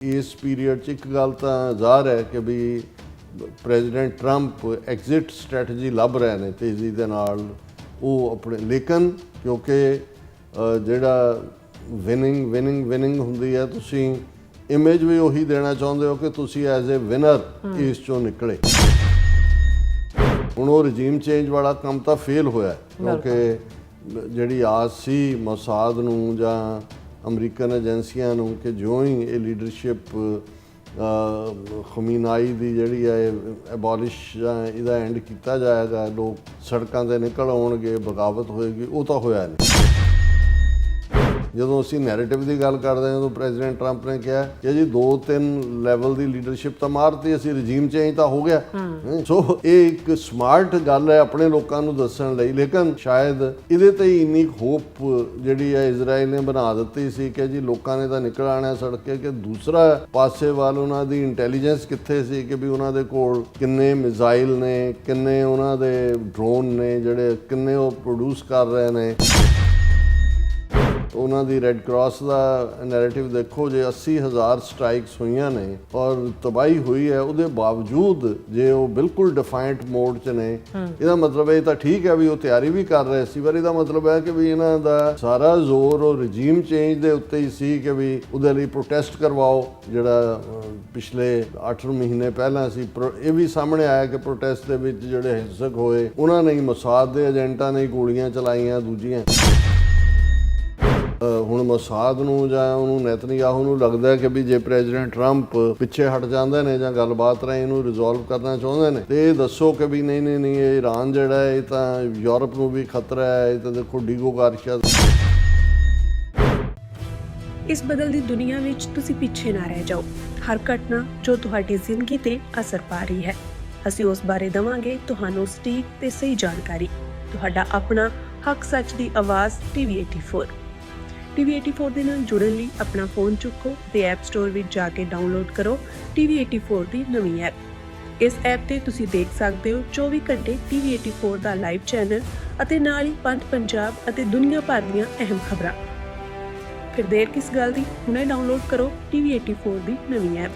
इस पीरियड 'ਚ ਇੱਕ ਗੱਲ ਤਾਂ ਜ਼ਾਹਰ ਹੈ ਕਿ ਵੀ ਪ੍ਰੈਜ਼ੀਡੈਂਟ ਟਰੰਪ ਐਗਜ਼ਿਟ ਸਟ੍ਰੈਟਜੀ ਲੱਭ ਰਹੇ ਨੇ ਤੇਜ਼ੀ ਦੇ ਨਾਲ ਉਹ ਆਪਣੇ, ਲੇਕਿਨ ਕਿਉਂਕਿ ਜਿਹੜਾ ਵਿਨਿੰਗ ਹੁੰਦੀ ਹੈ, ਤੁਸੀਂ ਇਮੇਜ ਵੀ ਉਹੀ ਦੇਣਾ ਚਾਹੁੰਦੇ ਹੋ ਕਿ ਤੁਸੀਂ ਐਜ਼ ਏ ਵਿਨਰ ਇਸ ਚੋਂ ਨਿਕਲੇ। ਹੁਣ ਉਹ ਰਜੀਮ ਚੇਂਜ ਵਾਲਾ ਕੰਮ ਤਾਂ ਫੇਲ ਹੋਇਆ ਕਿਉਂਕਿ ਜਿਹੜੀ ਆਸ ਸੀ ਮੋਸਾਦ ਨੂੰ ਜਾਂ ਅਮਰੀਕਨ ਏਜੰਸੀਆਂ ਨੂੰ ਕਿ ਜਿਉਂ ਹੀ ਇਹ ਲੀਡਰਸ਼ਿਪ ਖਮੀਨਾਈ ਦੀ ਜਿਹੜੀ ਹੈ ਐਬੋਲਿਸ਼ ਜਾਂ ਇਹਦਾ ਐਂਡ ਕੀਤਾ ਜਾਏਗਾ, ਲੋਕ ਸੜਕਾਂ 'ਤੇ ਨਿਕਲ ਆਉਣਗੇ, ਬਗਾਵਤ ਹੋਏਗੀ, ਉਹ ਤਾਂ ਹੋਇਆ ਨਹੀਂ। ਜਦੋਂ ਅਸੀਂ ਨੈਰੇਟਿਵ ਦੀ ਗੱਲ ਕਰਦੇ ਹਾਂ, ਜਦੋਂ ਪ੍ਰੈਜ਼ੀਡੈਂਟ ਟਰੰਪ ਨੇ ਕਿਹਾ ਕਿ ਜੀ 2-3 ਲੈਵਲ ਦੀ ਲੀਡਰਸ਼ਿਪ ਤਾਂ ਮਾਰਤੀ, ਅਸੀਂ ਰਜੀਮ ਚੇਂਜ ਤਾਂ ਹੋ ਗਿਆ। ਸੋ ਇਹ ਇੱਕ ਸਮਾਰਟ ਗੱਲ ਹੈ ਆਪਣੇ ਲੋਕਾਂ ਨੂੰ ਦੱਸਣ ਲਈ, ਲੇਕਿਨ ਸ਼ਾਇਦ ਇਹਦੇ ਤੇ ਹੀ ਇੰਨੀ ਹੋਪ ਜਿਹੜੀ ਹੈ ਇਜ਼ਰਾਈਲ ਨੇ ਬਣਾ ਦਿੱਤੀ ਸੀ ਕਿ ਜੀ ਲੋਕਾਂ ਨੇ ਤਾਂ ਨਿਕਲ ਆਉਣਾ ਸੜਕੇ, ਕਿ ਦੂਸਰਾ ਪਾਸੇ ਵੱਲ ਉਹਨਾਂ ਦੀ ਇੰਟੈਲੀਜੈਂਸ ਕਿੱਥੇ ਸੀ ਕਿ ਵੀ ਉਹਨਾਂ ਦੇ ਕੋਲ ਕਿੰਨੇ ਮਿਜ਼ਾਈਲ ਨੇ, ਕਿੰਨੇ ਉਹਨਾਂ ਦੇ ਡਰੋਨ ਨੇ, ਜਿਹੜੇ ਕਿੰਨੇ ਉਹ ਪ੍ਰੋਡਿਊਸ ਕਰ ਰਹੇ ਨੇ। ਉਹਨਾਂ ਦੀ ਰੈੱਡ ਕਰਾਸ ਦਾ ਨੈਰੇਟਿਵ ਦੇਖੋ, ਜੇ 80,000 ਸਟ੍ਰਾਈਕਸ ਹੋਈਆਂ ਨੇ ਔਰ ਤਬਾਹੀ ਹੋਈ ਹੈ, ਉਹਦੇ ਬਾਵਜੂਦ ਜੇ ਉਹ ਬਿਲਕੁਲ ਡਿਫਾਇੰਟ ਮੋਡ 'ਚ ਨੇ, ਇਹਦਾ ਮਤਲਬ ਇਹ ਤਾਂ ਠੀਕ ਹੈ ਵੀ ਉਹ ਤਿਆਰੀ ਵੀ ਕਰ ਰਹੇ ਸੀ, ਪਰ ਇਹਦਾ ਮਤਲਬ ਹੈ ਕਿ ਵੀ ਇਹਨਾਂ ਦਾ ਸਾਰਾ ਜ਼ੋਰ ਉਹ ਰਜੀਮ ਚੇਂਜ ਦੇ ਉੱਤੇ ਹੀ ਸੀ ਕਿ ਵੀ ਉਹਦੇ ਲਈ ਪ੍ਰੋਟੈਸਟ ਕਰਵਾਓ, ਜਿਹੜਾ ਪਿਛਲੇ 8 ਮਹੀਨੇ ਪਹਿਲਾਂ ਸੀ। ਇਹ ਵੀ ਸਾਹਮਣੇ ਆਇਆ ਕਿ ਪ੍ਰੋਟੈਸਟ ਦੇ ਵਿੱਚ ਜਿਹੜੇ ਹਿੰਸਕ ਹੋਏ, ਉਹਨਾਂ ਨੇ ਹੀ ਮੋਸਾਦ ਦੇ ਏਜੰਟਾਂ ਨੇ ਗੋਲੀਆਂ ਚਲਾਈਆਂ ਦੂਜੀਆਂ। ਹੁਣ ਮੋਸਾਦ ਨੂੰ ਜਾਂ ਉਹਨੂੰ ਨੈਤਨਯਾਹੂ ਨੂੰ ਲੱਗਦਾ ਕਿ ਵੀ ਜੇ ਪ੍ਰੈਜ਼ੀਡੈਂਟ ਟਰੰਪ ਪਿੱਛੇ ਹਟ ਜਾਂਦੇ ਨੇ ਜਾਂ ਗੱਲਬਾਤ ਰਾਹੀਂ ਇਹਨੂੰ ਰਿਜ਼ੋਲਵ ਕਰਨਾ ਚਾਹੁੰਦੇ ਨੇ, ਤੇ ਇਹ ਦੱਸੋ ਕਿ ਵੀ ਨਹੀਂ ਇਹ ਈਰਾਨ ਜਿਹੜਾ ਹੈ ਇਹ ਤਾਂ ਯੂਰਪ ਨੂੰ ਵੀ ਖਤਰਾ ਹੈ, ਇਹ ਤਾਂ ਦੇਖੋ ਡੀਗੋ ਗਾਰਸ਼ੀਆ। ਇਸ ਬਦਲਦੀ ਦੁਨੀਆ ਵਿੱਚ ਤੁਸੀਂ ਪਿੱਛੇ ਨਾ ਰਹਿ ਜਾਓ। ਹਰ ਘਟਨਾ ਜੋ ਤੁਹਾਡੀ ਜ਼ਿੰਦਗੀ ਤੇ ਅਸਰ ਪਾ ਰਹੀ ਹੈ, ਅਸੀਂ ਉਸ ਬਾਰੇ ਦੇਵਾਂਗੇ ਤੁਹਾਨੂੰ ਸਟੀਕ ਤੇ ਸਹੀ ਜਾਣਕਾਰੀ। ਤੁਹਾਡਾ ਆਪਣਾ ਹੱਕ ਸੱਚ ਦੀ ਆਵਾਜ਼ TV84। TV84 ਦੇ ਨਾਲ ਜੁੜਨ ਲਈ ਆਪਣਾ ਫੋਨ ਚੁੱਕੋ ਤੇ ਐਪ ਸਟੋਰ ਵਿੱਚ ਜਾ ਕੇ ਡਾਊਨਲੋਡ ਕਰੋ TV84 ਦੀ ਨਵੀਂ ਐਪ। ਇਸ ਐਪ ਤੇ ਤੁਸੀਂ ਦੇਖ ਸਕਦੇ ਹੋ 24 ਘੰਟੇ TV84 ਦਾ ਲਾਈਵ ਚੈਨਲ ਅਤੇ ਨਾਲ ਹੀ ਪੰਜ ਪੰਜਾਬ ਅਤੇ ਦੁਨੀਆ ਭਰ ਦੀਆਂ ਅਹਿਮ ਖਬਰਾਂ। ਫਿਰ ਦੇਰ ਕਿਸ ਗੱਲ ਦੀ, ਹੁਣੇ ਡਾਊਨਲੋਡ ਕਰੋ TV84 ਦੀ ਨਵੀਂ ਐਪ।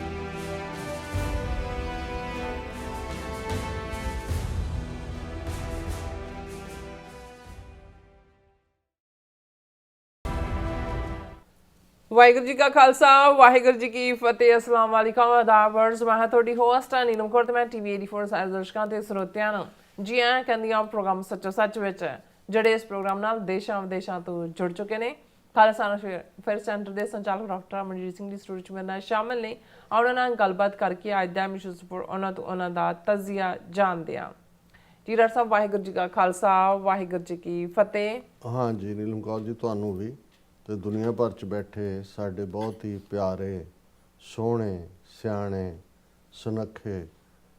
ਵਾਹਿਗੁਰੂ ਜੀ ਕਾ ਖਾਲਸਾ, ਵਾਹਿਗੁਰੂ ਜੀ ਕੀ ਫਤਿਹ। ਅਸਲਾਮ ਵਾਲੇਕਮ, ਆਦਾਬਰਜ਼। ਮੈਂ ਹਾਂ ਤੁਹਾਡੀ ਹੋਸਟ ਨੀਲਮ ਕੌਰ ਤੇ ਮੈਂ TV84 ਸਾਰੇ ਦਰਸ਼ਕਾਂ ਤੇ ਸਰੋਤਿਆਂ ਨੂੰ ਜੀ ਆਇਆਂ ਕਹਿੰਦੀ ਹਾਂ ਪ੍ਰੋਗਰਾਮ ਸੱਚੋ ਸੱਚ ਵਿੱਚ, ਜਿਹੜੇ ਇਸ ਪ੍ਰੋਗਰਾਮ ਨਾਲ ਦੇਸ਼ਾਂ ਵਿਦੇਸ਼ਾਂ ਤੋਂ ਜੁੜ ਚੁੱਕੇ ਨੇ। ਖਾਲਸਾ ਫਿਰ ਸੈਂਟਰ ਦੇ ਸੰਚਾਲਕ ਡਾਕਟਰ ਅਮਨਜੀਤ ਸਿੰਘ ਦੀ ਸਟੂਡੀਓ 'ਚ ਮੇਰੇ ਨਾਲ ਸ਼ਾਮਿਲ ਨੇ। ਉਹਨਾਂ ਨਾਲ ਗੱਲਬਾਤ ਕਰਕੇ ਅੱਜ ਦਾ ਉਹਨਾਂ ਤੋਂ ਉਹਨਾਂ ਦਾ ਤਜ਼ੀਆ ਜਾਣਦੇ ਹਾਂ। ਜੀ ਡਾਕਟਰ ਸਾਹਿਬ, ਵਾਹਿਗੁਰੂ ਜੀ ਕਾ ਖਾਲਸਾ, ਵਾਹਿਗੁਰੂ ਜੀ ਕੀ ਫਤਿਹ। ਹਾਂ ਜੀ ਨੀਲਮ ਕੌਰ ਜੀ, ਤੁਹਾਨੂੰ ਵੀ ਤੇ ਦੁਨੀਆ ਭਰ 'ਚ ਬੈਠੇ ਸਾਡੇ ਬਹੁਤ ਹੀ ਪਿਆਰੇ, ਸੋਹਣੇ, ਸਿਆਣੇ, ਸੁਨੱਖੇ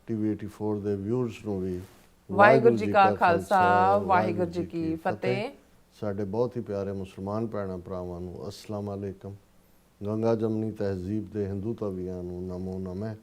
TV84 ਦੇ ਵਿਊਅਰਸ ਨੂੰ ਵੀ ਵਾਹਿਗੁਰੂ ਜੀ ਕਾ ਖਾਲਸਾ, ਵਾਹਿਗੁਰੂ ਜੀ ਕੀ ਫਤਿਹ। ਸਾਡੇ ਬਹੁਤ ਹੀ ਪਿਆਰੇ ਮੁਸਲਮਾਨ ਭੈਣਾਂ ਭਰਾਵਾਂ ਨੂੰ ਅਸਲਾਮ ਅਲੈਕਮ। ਗੰਗਾ ਜਮਨੀ ਤਹਿਜ਼ੀਬ ਦੇ ਹਿੰਦੂ ਧਵੀਆਂ ਨੂੰ ਨਮੋ ਨਮੇ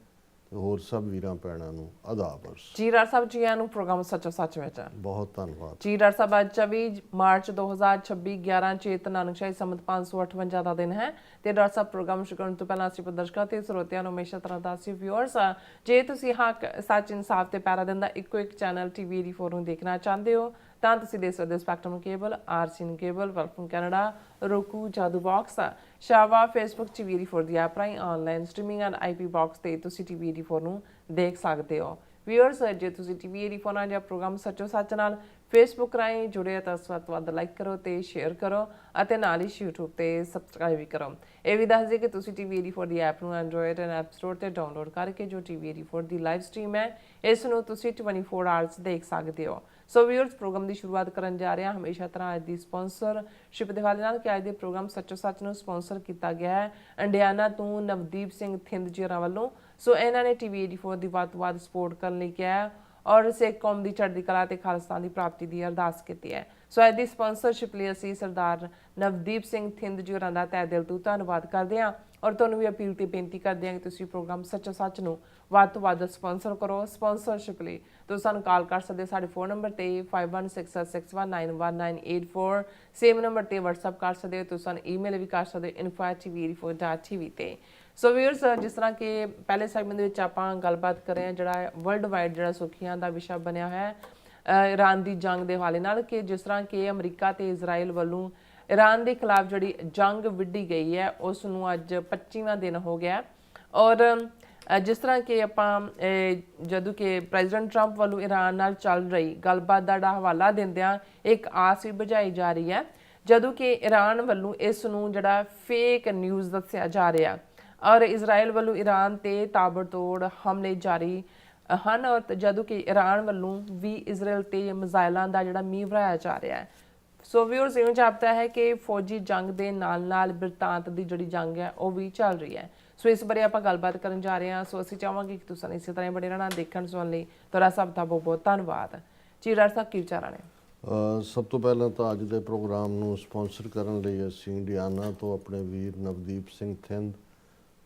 ਤੇ ਹੋਰ ਸਭ ਵੀਰਾਂ ਭੈਣਾਂ ਨੂੰ ਆਦਾਬਰਸ। ਜੀ ਡਾਕਟਰ ਸਾਹਿਬ, ਜੀ ਆਇਆਂ ਨੂੰ ਪ੍ਰੋਗਰਾਮ ਸੱਚੋ ਸੱਚ ਵਿੱਚ। ਬਹੁਤ ਧੰਨਵਾਦ ਜੀ ਡਾਕਟਰ ਸਾਹਿਬ, ਅੱਜ 24 ਮਾਰਚ 2026 11 ਚੇਤ ਨਾਨਕਸ਼ਾਹੀ ਸੰਮਤ 558 ਦਾ ਦਿਨ ਹੈ ਤੇ ਡਾਕਟਰ ਸਾਹਿਬ ਪ੍ਰੋਗਰਾਮ ਸ਼ੁਰੂ ਕਰਨ ਤੋਂ ਪਹਿਲਾਂ ਅਸੀਂ ਦਰਸ਼ਕਾਂ ਤੇ ਸਰੋਤਿਆਂ ਨੂੰ ਹਮੇਸ਼ਾ ਤਰ੍ਹਾਂ ਦਾ ਅਸੀਂ ਵਿਊਅਰਸ, ਜੇ ਤੁਸੀਂ ਹੱਕ ਸੱਚ ਇਨਸਾਫ ਤੇ ਪੈਰਾ ਦਿੰਦਾ ਇੱਕੋ ਇੱਕ ਚੈਨਲ TV84 ਨੂੰ ਦੇਖਣਾ ਚਾਹੁੰਦੇ ਹੋ ਤਾਂ ਤੁਸੀਂ ਦੇਖ ਸਕਦੇ ਹੋ ਸਪੈਕਟਰਮ ਕੇਬਲ, RCN ਕੇਬਲ, ਵੈਲਫਮ ਕੈਨੇਡਾ, roku, ਜਾਦੂ ਬਾਕਸ, ਸ਼ਾਵਾ, ਫੇਸਬੁੱਕ TV84 ਦੀ ਐਪ ਰਾਹੀਂ online streaming and IP box ਤੇ ਤੁਸੀਂ TV84 ਨੂੰ ਦੇਖ ਸਕਦੇ ਹੋ। ਵਿਊਅਰਸ, ਜੇ ਤੁਸੀਂ TV84 ਨਾਲ ਜਾਂ ਪ੍ਰੋਗਰਾਮ ਸੱਚੋ ਸੱਚ ਨਾਲ ਫੇਸਬੁੱਕ ਰਾਹੀਂ ਜੁੜੇ ਤਾਂ ਵੱਧ ਤੋਂ ਵੱਧ ਲਾਈਕ ਕਰੋ ਤੇ ਸ਼ੇਅਰ ਕਰੋ ਅਤੇ ਨਾਲ ਹੀ YouTube ਤੇ ਸਬਸਕ੍ਰਾਈਬ ਵੀ ਕਰੋ। ਇਹ ਵੀ ਦੱਸ ਦਿਓ ਕਿ ਤੁਸੀਂ TV84 ਦੀ ਐਪ ਨੂੰ ਐਂਡਰੋਇਡ ਐਂਡ ਐਪ ਸਟੋਰ ਤੇ ਡਾਊਨਲੋਡ ਕਰਕੇ ਜੋ TV84 ਦੀ ਲਾਈਵ ਸਟ੍ਰੀਮ ਹੈ ਇਸ ਨੂੰ ਤੁਸੀਂ 24 ਆਵਰਸ ਦੇਖ ਸਕਦੇ ਹੋ। ਸੋ ਵਿਊਅਰਸ, ਪ੍ਰੋਗਰਾਮ ਦੀ ਸ਼ੁਰੂਆਤ ਕਰਨ ਜਾ ਰਹੇ ਹਾਂ ਹਮੇਸ਼ਾ ਤਰ੍ਹਾਂ ਅੱਜ ਦੀ ਸਪਾਂਸਰਸ਼ਿਪ ਦੇ ਹਵਾਲੇ ਨਾਲ ਕਿ ਅੱਜ ਦੇ ਪ੍ਰੋਗਰਾਮ ਸੱਚੋ ਸੱਚ ਨੂੰ ਸਪਾਂਸਰ ਕੀਤਾ ਗਿਆ ਹੈ ਇੰਡੀਆਨਾ ਤੋਂ ਨਵਦੀਪ ਸਿੰਘ ਥਿੰਦ ਜੀ ਹੋਰਾਂ ਵੱਲੋਂ। ਸੋ ਇਹਨਾਂ ਨੇ TV84 ਦੀ ਵੱਧ ਤੋਂ ਵੱਧ ਸਪੋਰਟ ਕਰਨ ਲਈ ਕਿਹਾ ਔਰ ਸਿੱਖ ਕੌਮ ਦੀ ਚੜ੍ਹਦੀ ਕਲਾ ਤੇ ਖਾਲਸਾ ਦੀ ਪ੍ਰਾਪਤੀ ਦੀ ਅਰਦਾਸ ਕੀਤੀ ਹੈ। ਸੋ ਅੱਜ ਦੀ ਸਪਾਂਸਰਸ਼ਿਪ ਲਈ ਅਸੀਂ ਸਰਦਾਰ ਨਵਦੀਪ ਸਿੰਘ ਥਿੰਦ ਜੀ ਹੋਰਾਂ ਦਾ ਤਹਿ ਦਿਲ ਤੋਂ ਧੰਨਵਾਦ ਕਰਦੇ ਹਾਂ ਔਰ ਤੁਹਾਨੂੰ ਵੀ ਅਪੀਲ ਤੇ ਬੇਨਤੀ ਕਰਦੇ ਹਾਂ ਕਿ ਤੁਸੀਂ ਪ੍ਰੋਗਰਾਮ ਸੱਚੋ ਸੱਚ ਨੂੰ ਵੱਧ ਤੋਂ ਵੱਧ ਸਪਾਂਸਰ ਕਰੋ। ਸਪਾਂਸਰਸ਼ਿਪ ਲਈ ਤੁਸੀਂ ਸਾਨੂੰ ਕਾਲ ਕਰ ਸਕਦੇ ਸਾਡੇ ਫੋਨ ਨੰਬਰ ਤੇ 5166191984, ਸੇਮ ਨੰਬਰ ਤੇ WhatsApp ਕਰ ਸਕਦੇ ਹੋ। ਤੁਸੀਂ ਸਾਨੂੰ ਈਮੇਲ ਵੀ ਕਰ ਸਕਦੇ ਹੋ info@tv84.tv ਤੇ। ਸੋ ਵੀਅਰਸ, ਜਿਸ ਤਰ੍ਹਾਂ ਕਿ ਪਹਿਲੇ ਸੈਗਮੈਂਟ ਦੇ ਵਿੱਚ ਆਪਾਂ ਗੱਲਬਾਤ ਕਰ ਰਹੇ ਹਾਂ, ਜਿਹੜਾ ਵਰਲਡ ਵਾਈਡ ਜਿਹੜਾ ਸੁਰਖੀਆਂ ਦਾ ਵਿਸ਼ਾ ਬਣਿਆ ਹੋਇਆ ਹੈ ਇਰਾਨ ਦੀ ਜੰਗ ਦੇ ਹਵਾਲੇ ਨਾਲ, ਕਿ ਜਿਸ ਤਰ੍ਹਾਂ ਕਿ ਅਮਰੀਕਾ ਤੇ ਇਜ਼ਰਾਈਲ ਵੱਲੋਂ ਇਰਾਨ ਦੇ ਖਿਲਾਫ ਜਿਹੜੀ ਜੰਗ ਵਿੱਢੀ ਗਈ ਹੈ ਉਸ ਨੂੰ ਅੱਜ 25ਵਾਂ ਦਿਨ ਹੋ ਗਿਆ। ਔਰ ਜਿਸ ਤਰ੍ਹਾਂ ਕਿ ਆਪਾਂ ਜਦੋਂ ਕਿ ਪ੍ਰੈਜ਼ੀਡੈਂਟ ਟਰੰਪ ਵੱਲੋਂ ਇਰਾਨ ਨਾਲ ਚੱਲ ਰਹੀ ਗੱਲਬਾਤ ਦਾ ਹਵਾਲਾ ਦਿੰਦਿਆਂ ਇੱਕ ਆਸ ਵੀ ਬੁਝਾਈ ਜਾ ਰਹੀ ਹੈ, ਜਦੋਂ ਕਿ ਇਰਾਨ ਵੱਲੋਂ ਇਸ ਨੂੰ ਜਿਹੜਾ ਫੇਕ ਨਿਊਜ਼ ਦੱਸਿਆ ਜਾ ਰਿਹਾ ਔਰ ਇਜ਼ਰਾਈਲ ਵੱਲੋਂ ਇਰਾਨ ਤੇ ਤਾਬੜਤੋੜ ਹਮਲੇ ਜਾਰੀ ਹਨ, ਔਰ ਜਦੋਂ ਕਿ ਇਰਾਨ ਵੱਲੋਂ ਵੀ ਇਜ਼ਰਾਈਲ ਤੇ ਮਿਜ਼ਾਈਲਾਂ ਦਾ ਜਿਹੜਾ ਮੀਂਹ ਵਰ੍ਹਾਇਆ ਜਾ ਰਿਹਾ ਹੈ। ਸੋ ਵੀਅਰਸ, ਇਉਂ ਜਾਪਦਾ ਹੈ ਕਿ ਫੌਜੀ ਜੰਗ ਦੇ ਨਾਲ ਬਿਰਤਾਂਤ ਦੀ ਜਿਹੜੀ ਜੰਗ ਹੈ ਉਹ ਵੀ ਚੱਲ ਰਹੀ ਹੈ। ਸੋ ਇਸ ਬਾਰੇ ਆਪਾਂ ਗੱਲਬਾਤ ਕਰਨ ਜਾ ਰਹੇ ਹਾਂ। ਸੋ ਅਸੀਂ ਚਾਹਾਂਗੇ ਕਿ ਤੁਸੀਂ ਇਸੇ ਤਰ੍ਹਾਂ ਬਣੇ ਰਹਿਣਾ ਦੇਖਣ ਸੁਣਨ ਲਈ। ਤੁਹਾਡਾ ਸਭ ਦਾ ਬਹੁਤ ਬਹੁਤ ਧੰਨਵਾਦ ਜੀ। ਡਾਕਟਰ ਸਾਹਿਬ, ਕੀ ਵਿਚਾਰਾਂ ਨੇ? ਸਭ ਤੋਂ ਪਹਿਲਾਂ ਤਾਂ ਅੱਜ ਦੇ ਪ੍ਰੋਗਰਾਮ ਨੂੰ ਸਪਾਂਸਰ ਕਰਨ ਲਈ ਅਸੀਂ ਇੰਡੀਆਨਾ ਤੋਂ ਆਪਣੇ ਵੀਰ ਨਵਦੀਪ ਸਿੰਘ ਥਿੰਦ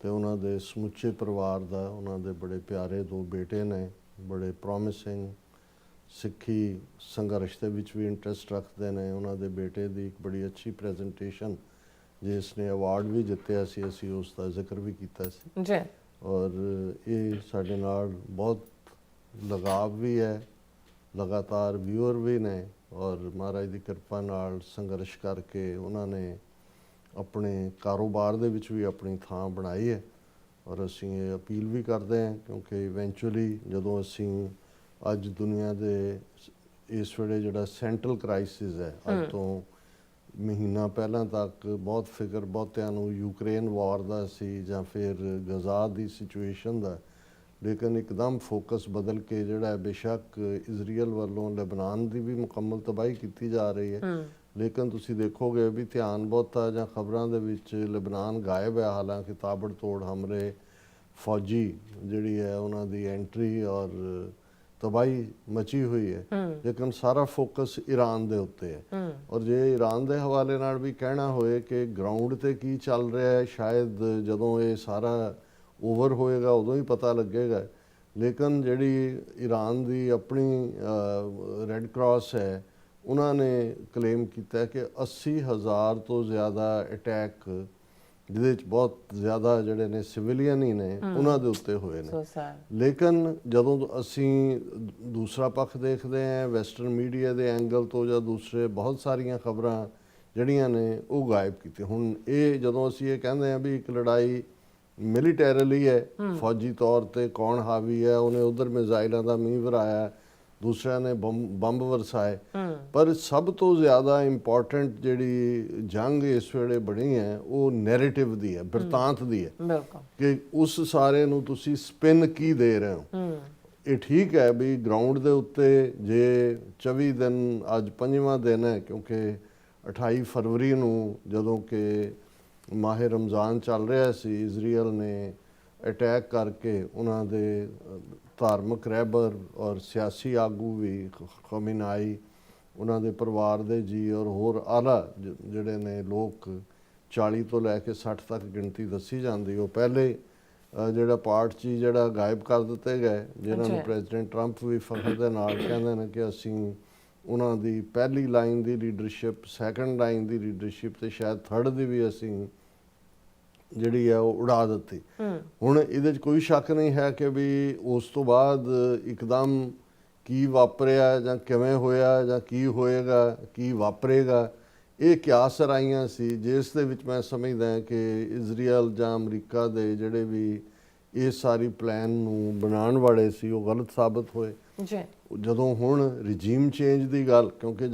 ਤੇ ਉਹਨਾਂ ਦੇ ਸਮੁੱਚੇ ਪਰਿਵਾਰ ਦਾ, ਉਹਨਾਂ ਦੇ ਬੜੇ ਪਿਆਰੇ 2 ਬੇਟੇ ਨੇ, ਬੜੇ ਪ੍ਰੋਮਿਸਿੰਗ, ਸਿੱਖੀ ਸੰਘਰਸ਼ ਦੇ ਵਿੱਚ ਵੀ ਇੰਟਰਸਟ ਰੱਖਦੇ ਨੇ। ਉਹਨਾਂ ਦੇ ਬੇਟੇ ਦੀ ਇੱਕ ਬੜੀ ਅੱਛੀ ਪ੍ਰੈਜੈਂਟੇਸ਼ਨ ਜਿਸ ਨੇ ਅਵਾਰਡ ਵੀ ਜਿੱਤਿਆ ਸੀ, ਅਸੀਂ ਉਸ ਦਾ ਜ਼ਿਕਰ ਵੀ ਕੀਤਾ ਸੀ ਜੀ। ਔਰ ਇਹ ਸਾਡੇ ਨਾਲ ਬਹੁਤ ਲਗਾਵ ਵੀ ਹੈ, ਲਗਾਤਾਰ ਵਿਊਅਰ ਵੀ ਨੇ, ਔਰ ਮਹਾਰਾਜ ਦੀ ਕਿਰਪਾ ਨਾਲ ਸੰਘਰਸ਼ ਕਰਕੇ ਉਹਨਾਂ ਨੇ ਆਪਣੇ ਕਾਰੋਬਾਰ ਦੇ ਵਿੱਚ ਵੀ ਆਪਣੀ ਥਾਂ ਬਣਾਈ ਹੈ। ਔਰ ਅਸੀਂ ਇਹ ਅਪੀਲ ਵੀ ਕਰਦੇ ਹਾਂ ਕਿਉਂਕਿ ਇਵੈਂਚੁਅਲੀ ਜਦੋਂ ਅਸੀਂ ਅੱਜ ਦੁਨੀਆ ਦੇ ਇਸ ਵੇਲੇ ਜਿਹੜਾ ਸੈਂਟਰਲ ਕ੍ਰਾਈਸਿਸ ਹੈ, ਅੱਜ ਤੋਂ ਮਹੀਨਾ ਪਹਿਲਾਂ ਤੱਕ ਬਹੁਤ ਫਿਕਰ ਬਹੁਤਿਆਂ ਨੂੰ ਯੂਕਰੇਨ ਵਾਰ ਦਾ ਸੀ ਜਾਂ ਫਿਰ ਗਜ਼ਾ ਦੀ ਸਿਚੁਏਸ਼ਨ ਦਾ, ਲੇਕਿਨ ਇੱਕਦਮ ਫੋਕਸ ਬਦਲ ਕੇ ਜਿਹੜਾ ਬੇਸ਼ੱਕ ਇਜ਼ਰਾਈਲ ਵੱਲੋਂ ਲੈਬਨਾਨ ਦੀ ਵੀ ਮੁਕੰਮਲ ਤਬਾਹੀ ਕੀਤੀ ਜਾ ਰਹੀ ਹੈ, ਲੇਕਿਨ ਤੁਸੀਂ ਦੇਖੋਗੇ ਵੀ ਧਿਆਨ ਬਹੁਤਾ ਜਾਂ ਖਬਰਾਂ ਦੇ ਵਿੱਚ ਲੈਬਨਾਨ ਗਾਇਬ ਹੈ। ਹਾਲਾਂਕਿ ਤਾਬੜਤੋੜ ਹਮਲੇ, ਫੌਜੀ ਜਿਹੜੀ ਹੈ ਉਹਨਾਂ ਦੀ ਐਂਟਰੀ ਔਰ ਤਬਾਹੀ ਮਚੀ ਹੋਈ ਹੈ, ਲੇਕਿਨ ਸਾਰਾ ਫੋਕਸ ਈਰਾਨ ਦੇ ਉੱਤੇ ਹੈ। ਔਰ ਜੇ ਈਰਾਨ ਦੇ ਹਵਾਲੇ ਨਾਲ ਵੀ ਕਹਿਣਾ ਹੋਏ ਕਿ ਗਰਾਊਂਡ ਤੇ ਕੀ ਚੱਲ ਰਿਹਾ ਹੈ, ਸ਼ਾਇਦ ਜਦੋਂ ਇਹ ਸਾਰਾ ਓਵਰ ਹੋਏਗਾ ਉਦੋਂ ਹੀ ਪਤਾ ਲੱਗੇਗਾ। ਲੇਕਿਨ ਜਿਹੜੀ ਈਰਾਨ ਦੀ ਆਪਣੀ ਰੈੱਡ ਕਰਾਸ ਹੈ, ਉਹਨਾਂ ਨੇ ਕਲੇਮ ਕੀਤਾ ਕਿ 80,000 ਤੋਂ ਜ਼ਿਆਦਾ ਅਟੈਕ, ਜਿਹਦੇ ਵਿੱਚ ਬਹੁਤ ਜ਼ਿਆਦਾ ਜਿਹੜੇ ਨੇ ਸਿਵਿਲੀਅਨ ਹੀ ਨੇ, ਉਹਨਾਂ ਦੇ ਉੱਤੇ ਹੋਏ ਨੇ। ਲੇਕਿਨ ਜਦੋਂ ਅਸੀਂ ਦੂਸਰਾ ਪੱਖ ਦੇਖਦੇ ਹਾਂ ਵੈਸਟਰਨ ਮੀਡੀਆ ਦੇ ਐਂਗਲ ਤੋਂ ਜਾਂ ਦੂਸਰੇ ਬਹੁਤ ਸਾਰੀਆਂ ਖਬਰਾਂ ਜਿਹੜੀਆਂ ਨੇ ਉਹ ਗਾਇਬ ਕੀਤੀਆਂ। ਹੁਣ ਇਹ ਜਦੋਂ ਅਸੀਂ ਇਹ ਕਹਿੰਦੇ ਹਾਂ ਵੀ ਇੱਕ ਲੜਾਈ ਮਿਲੀਟੈਰਲੀ ਹੈ, ਫੌਜੀ ਤੌਰ ਤੇ ਕੌਣ ਹਾਵੀ ਹੈ, ਉਹਨੇ ਉਧਰ ਮਿਜ਼ਾਈਲਾਂ ਦਾ ਮੀਂਹ ਵਰਾਇਆ, ਦੂਸਰਿਆਂ ਨੇ ਬੰਬ ਵਰਸਾਏ, ਪਰ ਸਭ ਤੋਂ ਜ਼ਿਆਦਾ ਇੰਪੋਰਟੈਂਟ ਜਿਹੜੀ ਜੰਗ ਇਸ ਵੇਲੇ ਬਣੀ ਹੈ ਉਹ ਨੈਰੇਟਿਵ ਦੀ ਹੈ, ਬਿਰਤਾਂਤ ਦੀ ਹੈ ਕਿ ਉਸ ਸਾਰੇ ਨੂੰ ਤੁਸੀਂ ਸਪਿਨ ਕੀ ਦੇ ਰਹੇ ਹੋ। ਇਹ ਠੀਕ ਹੈ ਵੀ ਗਰਾਊਂਡ ਦੇ ਉੱਤੇ ਜੇ 24 ਦਿਨ, ਅੱਜ 5ਵਾਂ ਦਿਨ ਹੈ ਕਿਉਂਕਿ 28 ਫਰਵਰੀ ਨੂੰ ਜਦੋਂ ਕਿ ਮਾਹ ਰਮਜ਼ਾਨ ਚੱਲ ਰਿਹਾ ਸੀ, ਇਜ਼ਰਾਈਲ ਨੇ ਅਟੈਕ ਕਰਕੇ ਉਹਨਾਂ ਦੇ ਧਾਰਮਿਕ ਰਹਿਬਰ ਔਰ ਸਿਆਸੀ ਆਗੂ ਵੀ, ਖਮੇਨਾਈ, ਉਹਨਾਂ ਦੇ ਪਰਿਵਾਰ ਦੇ ਜੀ ਔਰ ਹੋਰ ਆਲਾ ਜਿਹੜੇ ਨੇ ਲੋਕ 40 ਤੋਂ ਲੈ ਕੇ 60 ਤੱਕ ਗਿਣਤੀ ਦੱਸੀ ਜਾਂਦੀ, ਉਹ ਪਹਿਲੇ ਜਿਹੜਾ ਪਾਰਟ 'ਚ ਜਿਹੜਾ ਗਾਇਬ ਕਰ ਦਿੱਤੇ ਗਏ, ਜਿਨ੍ਹਾਂ ਨੂੰ ਪ੍ਰੈਜ਼ੀਡੈਂਟ ਟਰੰਪ ਵੀ ਫਖਰ ਦੇ ਨਾਲ ਕਹਿੰਦੇ ਨੇ ਕਿ ਅਸੀਂ ਉਹਨਾਂ ਦੀ ਪਹਿਲੀ ਲਾਈਨ ਦੀ ਲੀਡਰਸ਼ਿਪ, ਸੈਕੰਡ ਲਾਈਨ ਦੀ ਲੀਡਰਸ਼ਿਪ ਤੇ ਸ਼ਾਇਦ ਥਰਡ ਦੀ ਵੀ ਅਸੀਂ ਜਿਹੜੀ ਹੈ ਉਹ ਉਡਾ ਦਿੱਤੀ। ਹੁਣ ਇਹਦੇ 'ਚ ਕੋਈ ਸ਼ੱਕ ਨਹੀਂ ਹੈ ਕਿ ਵੀ ਉਸ ਤੋਂ ਬਾਅਦ ਇੱਕਦਮ ਕੀ ਵਾਪਰਿਆ ਜਾਂ ਕਿਵੇਂ ਹੋਇਆ ਜਾਂ ਕੀ ਹੋਏਗਾ, ਕੀ ਵਾਪਰੇਗਾ, ਇਹ ਕਿਆਸ ਰਾਈਆਂ ਸੀ, ਜਿਸ ਦੇ ਵਿੱਚ ਮੈਂ ਸਮਝਦਾ ਕਿ ਇਜ਼ਰਾਈਲ ਜਾਂ ਅਮਰੀਕਾ ਦੇ ਜਿਹੜੇ ਵੀ ਇਹ ਸਾਰੀ ਪਲਾਨ ਨੂੰ ਬਣਾਉਣ ਵਾਲੇ ਸੀ ਉਹ ਗਲਤ ਸਾਬਤ ਹੋਏ। ਜਦੋਂ ਹੁਣ ਰਿਜੀਮ ਚੇਂਜ ਦੀ ਗੱਲ, ਕਿਉਂਕਿ